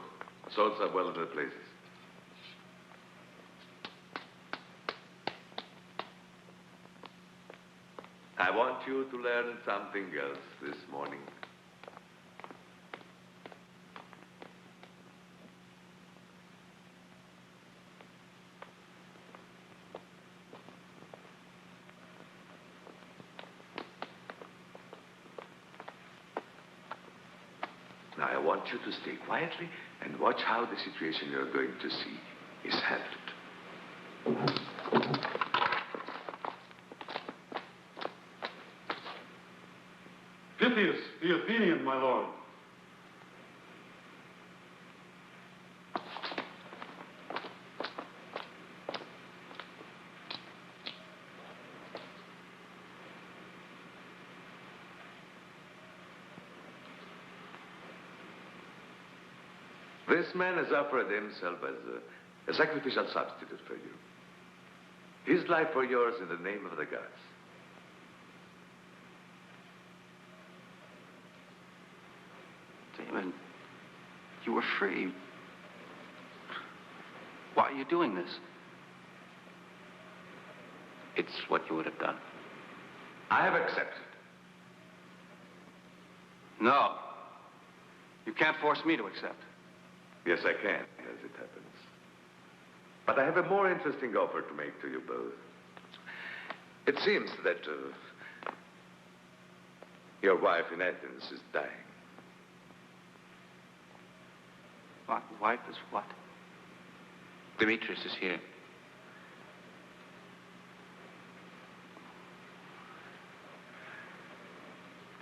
Swords are well in their places. I want you to learn something else this morning. Now, I want you to stay quietly and watch how the situation you're going to see is handled. Pythias, the Athenian, my lord. This man has offered himself as a sacrificial substitute for you. His life for yours in the name of the gods. Damon, you were free. Why are you doing this? It's what you would have done. I have accepted. No. You can't force me to accept. Yes, I can, as it happens. But I have a more interesting offer to make to you both. It seems that your wife in Athens is dying. My wife is what? Demetrius is here.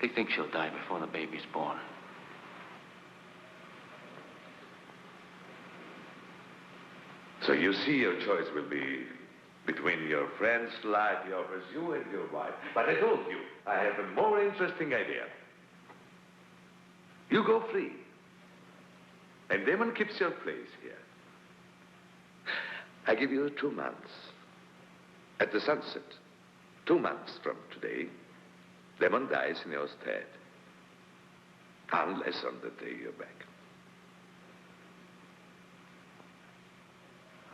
They think she'll die before the baby's born. So you see, your choice will be between your friend's life he offers you and your wife. But I told you, I have a more interesting idea. You go free. And Damon keeps your place here. I give you 2 months. At the sunset, 2 months from today, Damon dies in your stead. Unless on the day you're back.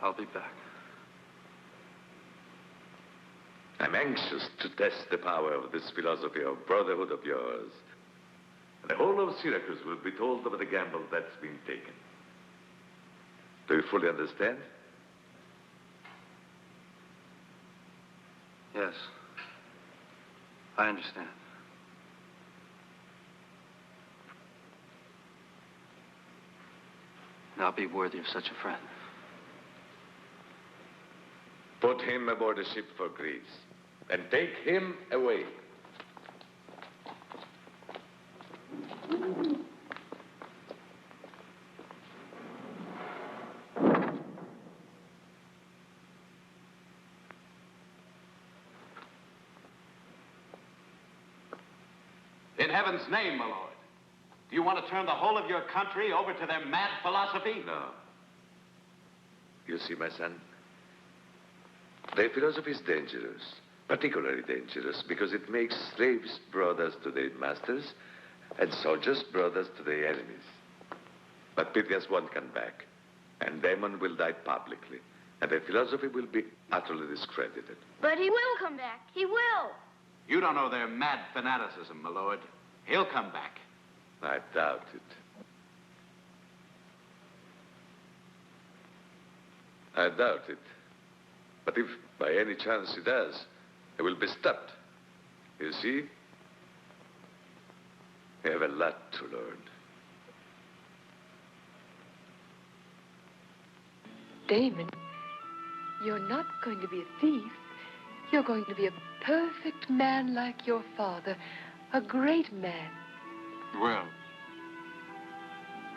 I'll be back. I'm anxious to test the power of this philosophy of brotherhood of yours. The whole of Syracuse will be told of the gamble that's been taken. Do you fully understand? Yes. I understand. And I'll be worthy of such a friend. Put him aboard a ship for Greece and take him away. In heaven's name, my lord, do you want to turn the whole of your country over to their mad philosophy? No. You see, my son, their philosophy is dangerous, particularly dangerous, because it makes slaves brothers to their masters and soldiers brothers to their enemies. But Pythias won't come back, and Damon will die publicly, and their philosophy will be utterly discredited. But he will come back. He will. You don't know their mad fanaticism, my lord. He'll come back. I doubt it. I doubt it. But if by any chance he does, he will be stopped. You see? We have a lot to learn. Damon, you're not going to be a thief. You're going to be a perfect man like your father. A great man. Well,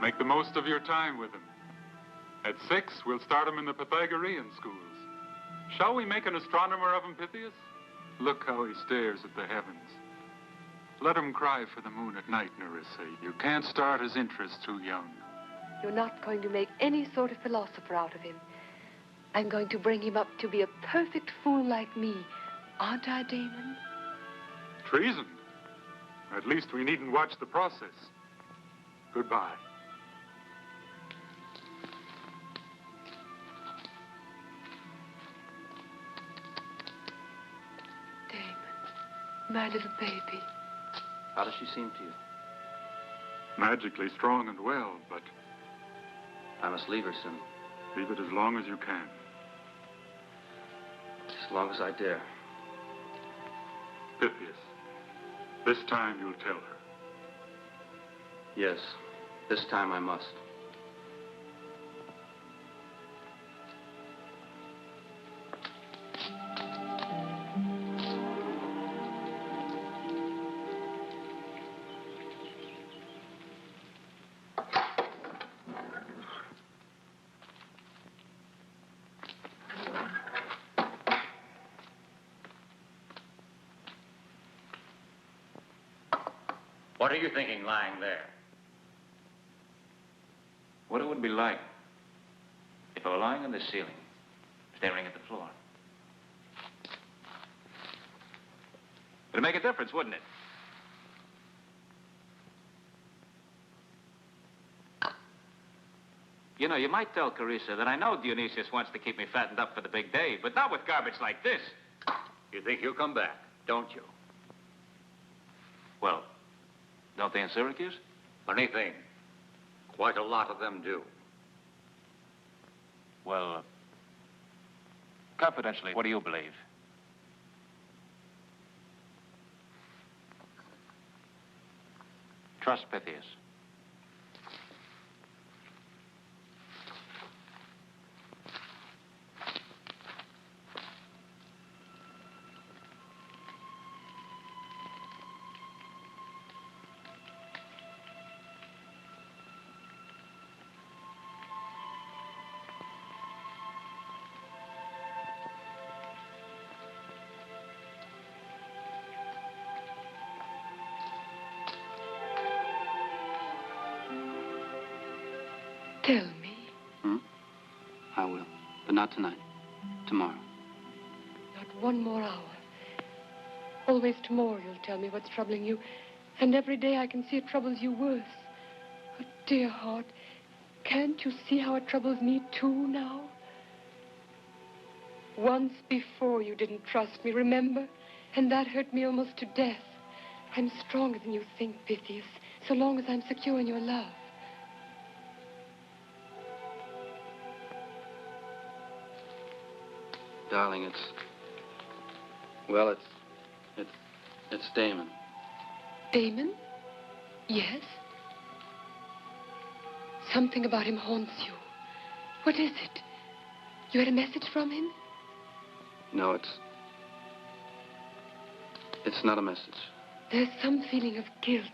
make the most of your time with him. At 6, we'll start him in the Pythagorean schools. Shall we make an astronomer of him, Pythias? Look how he stares at the heavens. Let him cry for the moon at night, Nerissa. You can't start his interest too young. You're not going to make any sort of philosopher out of him. I'm going to bring him up to be a perfect fool like me. Aren't I, Damon? Treason? At least we needn't watch the process. Goodbye. Damon, my little baby. How does she seem to you? Magically strong and well, but I must leave her soon. leave it as long as you can. As long as I dare. Pythias, this time you'll tell her. Yes, this time I must. What are you thinking lying there? What it would be like if I were lying on the ceiling, staring at the floor. It'd make a difference, wouldn't it? You know, you might tell Carissa that I know Dionysius wants to keep me fattened up for the big day, but not with garbage like this. You think he'll come back, don't you? Well, don't they in Syracuse? Funny thing. Quite a lot of them do. Well, confidentially, what do you believe? Trust Pythias. Tell me. I will. But not tonight. Tomorrow. Not one more hour. Always tomorrow you'll tell me what's troubling you. And every day I can see it troubles you worse. Oh, dear heart, can't you see how it troubles me too now? Once before you didn't trust me, remember? And that hurt me almost to death. I'm stronger than you think, Pythias, so long as I'm secure in your love. Darling, it's Damon. Damon? Yes? Something about him haunts you. What is it? You had a message from him? No, it's not a message. There's some feeling of guilt.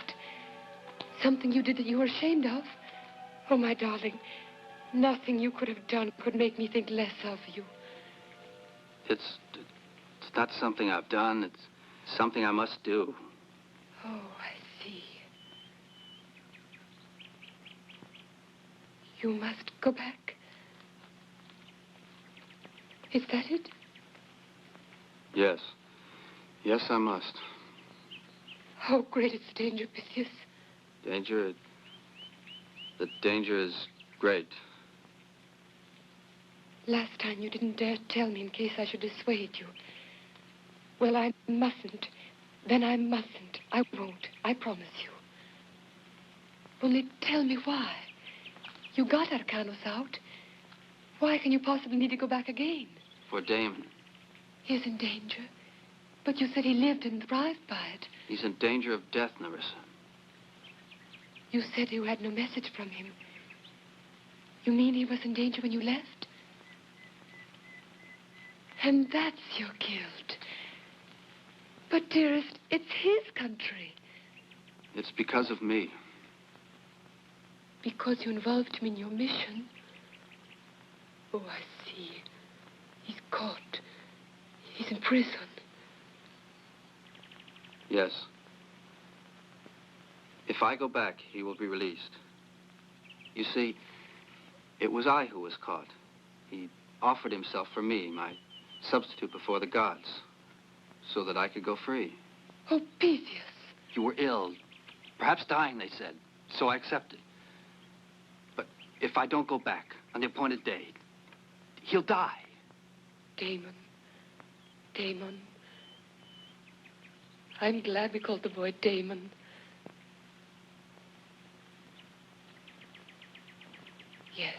Something you did that you were ashamed of. Oh, my darling, nothing you could have done could make me think less of you. It's not something I've done. It's something I must do. Oh, I see. You must go back. Is that it? Yes. Yes, I must. How great is the danger, Pythias? Danger? The danger is great. Last time you didn't dare tell me in case I should dissuade you. Well, I mustn't. Then I mustn't. I won't. I promise you. Only tell me why. You got Arcanos out. Why can you possibly need to go back again? For Damon. He's in danger. But you said he lived and thrived by it. He's in danger of death, Nerissa. You said you had no message from him. You mean he was in danger when you left? And that's your guilt. But, dearest, it's his country. It's because of me. Because you involved him in your mission? Oh, I see. He's caught. He's in prison. Yes. If I go back, he will be released. You see, it was I who was caught. He offered himself for me, my substitute before the gods, so that I could go free. Oh, Pythias. You were ill. Perhaps dying, they said. So I accepted. But if I don't go back on the appointed day, he'll die. Damon. Damon. I'm glad we called the boy Damon. Yes.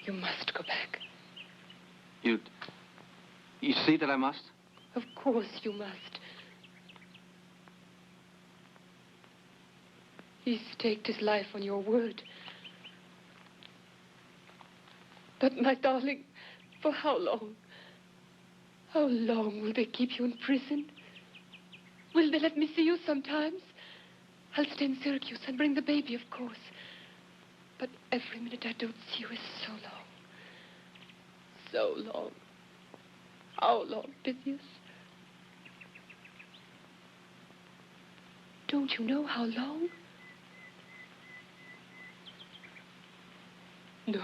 You must go back. You see that I must? Of course you must. He staked his life on your word. But, my darling, for how long? How long will they keep you in prison? Will they let me see you sometimes? I'll stay in Syracuse and bring the baby, of course. But every minute I don't see you is so long. So long. How long, Pythias? Don't you know how long? No.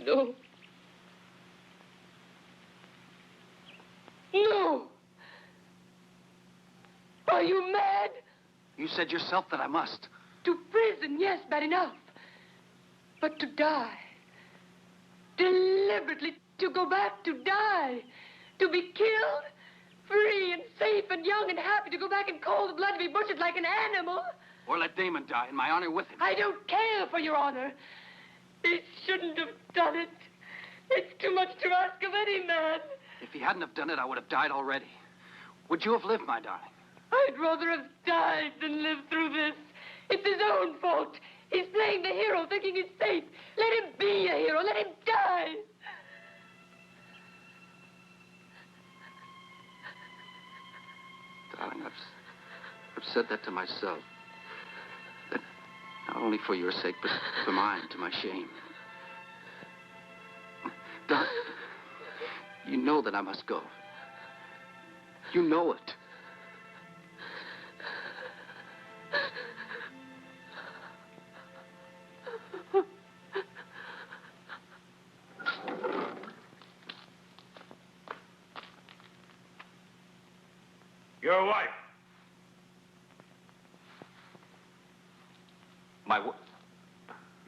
No. No! Are you mad? You said yourself that I must. To prison, yes, bad enough. But to die. Deliberately to go back to die. To be killed. Free and safe and young and happy to go back in cold blood to be butchered like an animal. Or let Damon die in my honor with him. I don't care for your honor. He shouldn't have done it. It's too much to ask of any man. If he hadn't have done it, I would have died already. Would you have lived, my darling? I'd rather have died than live through this. It's his own fault. He's playing the hero, thinking he's safe. Let him be a hero. Let him die. Darling, I've said that to myself. That not only for your sake, but for mine, to my shame. Darling, you know that I must go. You know it. Your wife.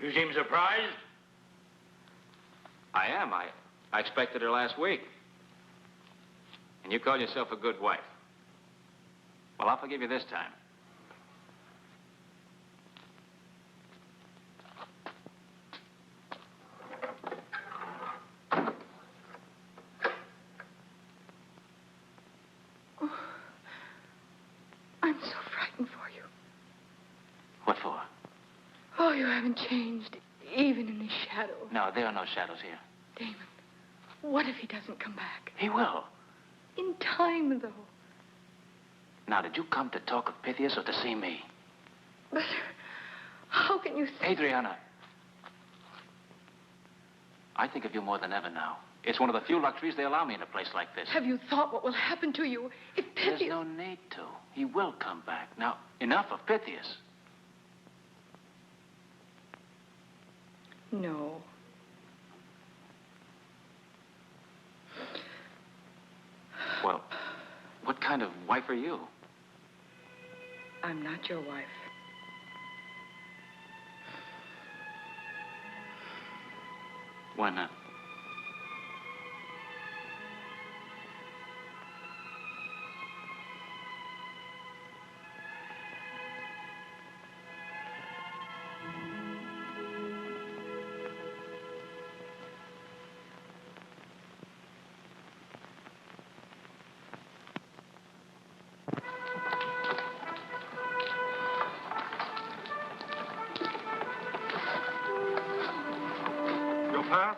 You seem surprised? I am. I expected her last week. And you call yourself a good wife. Well, I'll forgive you this time. I'm so frightened for you. What for? Oh, you haven't changed, even in the shadow. No, there are no shadows here. Damon, what if he doesn't come back? He will. In time, though. Now, did you come to talk of Pythias or to see me? But how can you say... Adriana. I think of you more than ever now. It's one of the few luxuries they allow me in a place like this. Have you thought what will happen to you if Pythias... There's no need to. He will come back. Now, enough of Pythias. No. Well, what kind of wife are you? I'm not your wife. Why not? Pass?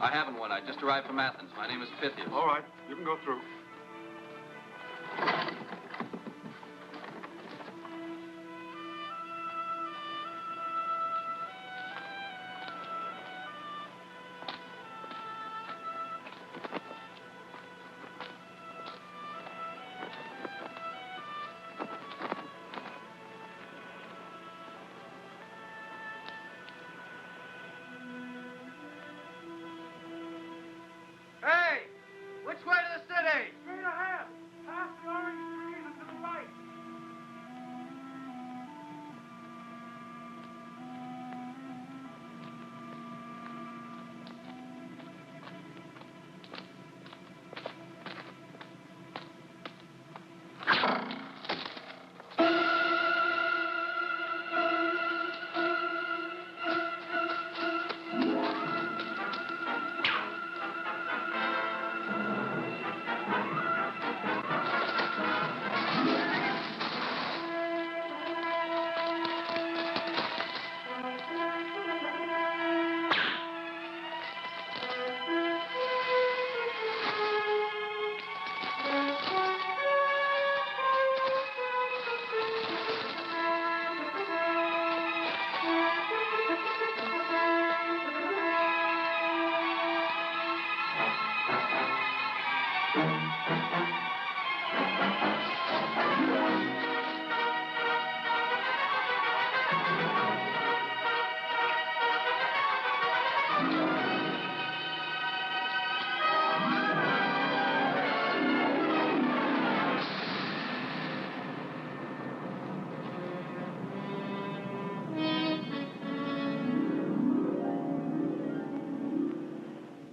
I haven't one. I just arrived from Athens. My name is Pythias. All right. You can go through. way? Straight ahead. Past the orange trees and to the right.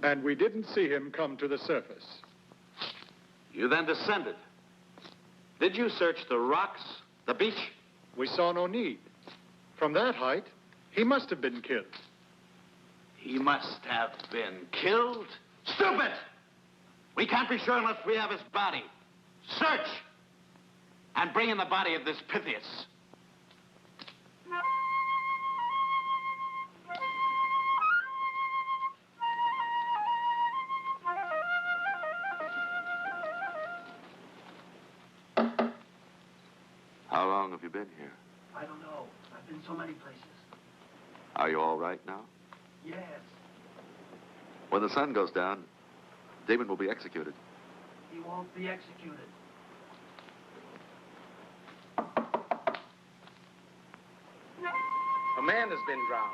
And we didn't see him come to the surface. You then descended. Did you search the rocks, the beach? We saw no need. From that height, he must have been killed. He must have been killed? Stupid! We can't be sure unless we have his body. Search! And bring in the body of this Pythias. How long have you been here? I don't know. I've been so many places. Are you all right now? Yes. When the sun goes down, Damon will be executed. He won't be executed. A man has been drowned.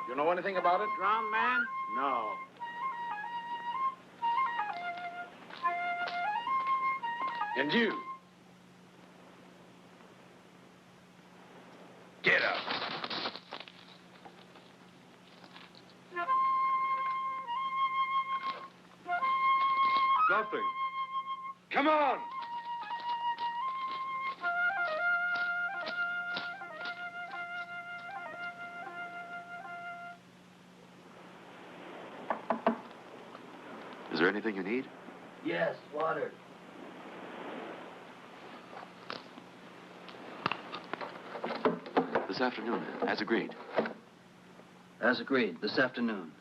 You know anything about it? Drowned man? No. And you? Get up. Nothing. Come on. Is there anything you need? Yes, water. This afternoon, as agreed. As agreed, this afternoon.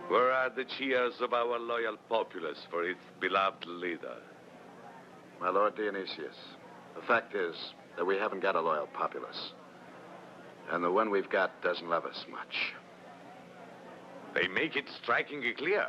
Where are the cheers of our loyal populace for its beloved leader? My Lord Dionysius, the fact is that we haven't got a loyal populace. And the one we've got doesn't love us much. They make it strikingly clear.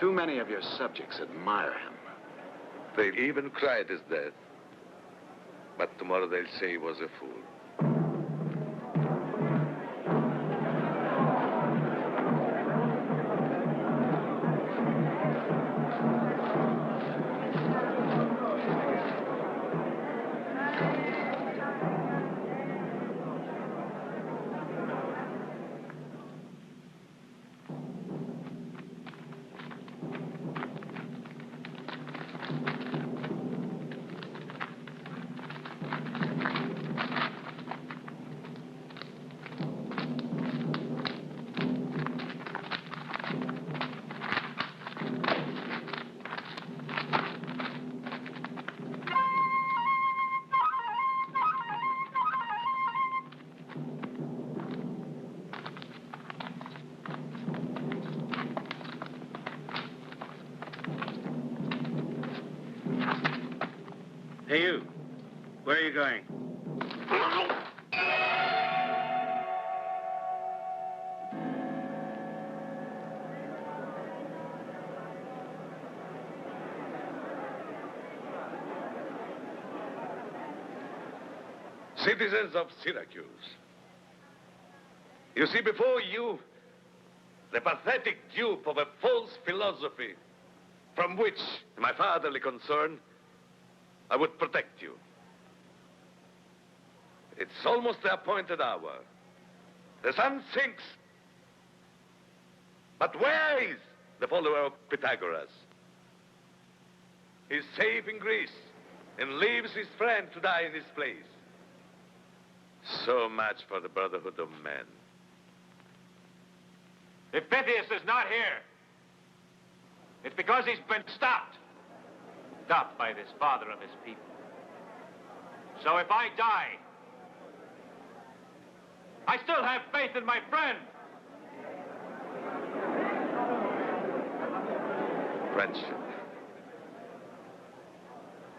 Too many of your subjects admire him. They even cry at his death. But tomorrow they'll say he was a fool. Hey, you. Where are you going? Citizens of Syracuse, you see before you the pathetic dupe of a false philosophy from which, in my fatherly concern, I would protect you. It's almost the appointed hour. The sun sinks. But where is the follower of Pythagoras? He's safe in Greece and leaves his friend to die in his place. So much for the brotherhood of men. If Pythias is not here, it's because he's been stopped. Stopped by this father of his people. So if I die, I still have faith in my friend. Friendship.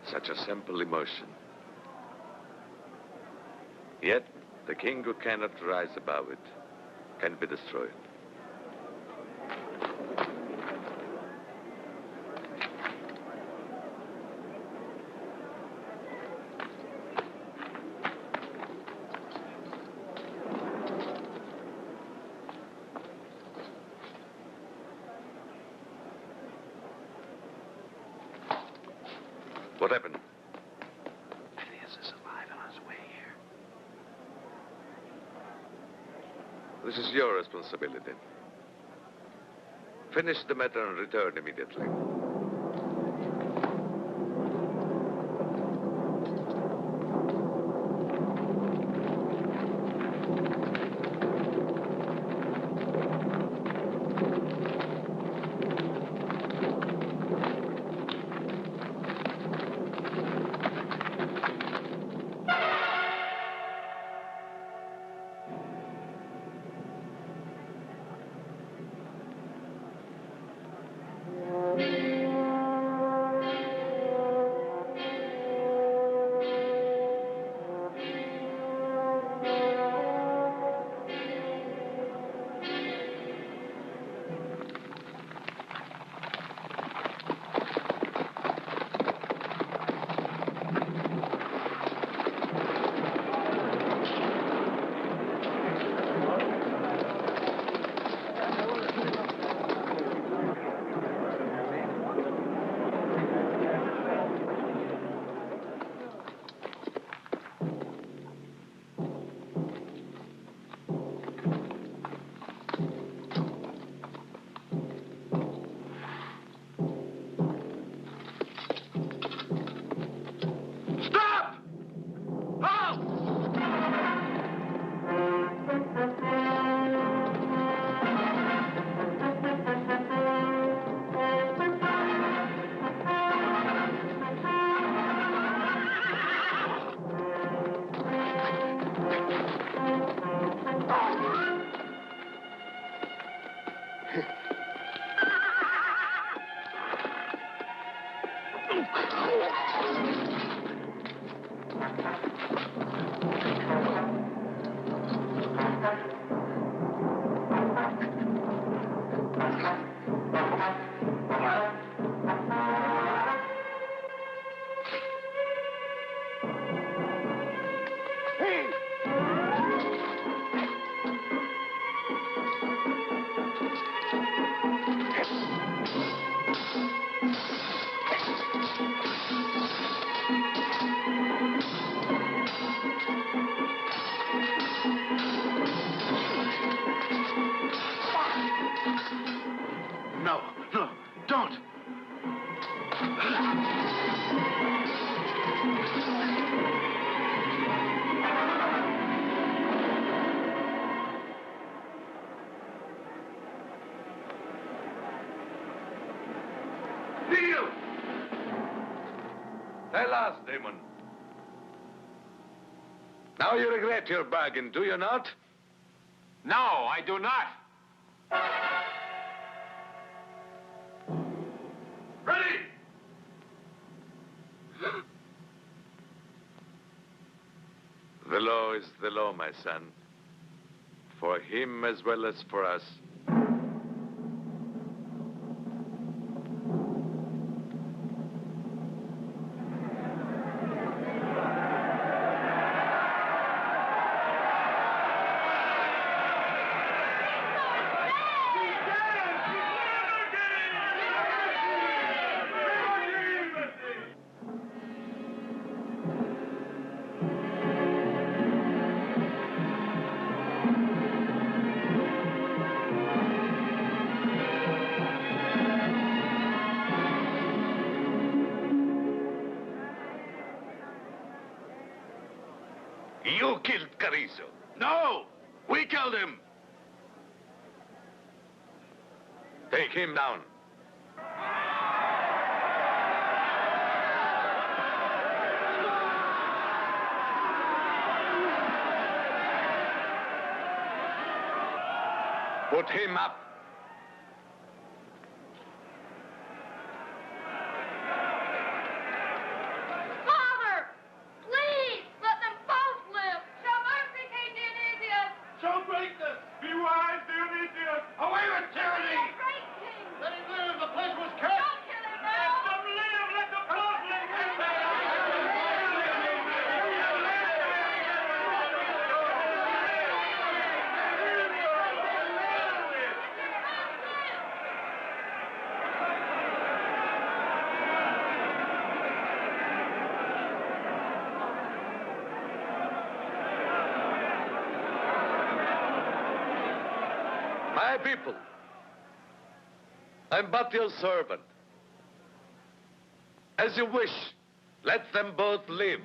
Such a simple emotion. Yet, the king who cannot rise above it can be destroyed. What happened? Pythias is alive and on his way here. This is your responsibility. Finish the matter and return immediately. Tell us, Damon. Now you regret your bargain, do you not? No, I do not. Ready! The law is the law, my son. For him as well as for us. You killed Carrizo. No! We killed him! Take him down. Put him up. Father! Please, let them both live. Show mercy, King Dionysius. Show greatness! Be wise, Dionysius! Away with tyranny! Great king! Let him live! The place was kept! Don't kill him now! Let them live! Let them both live! My people, I'm but your servant. As you wish, let them both live.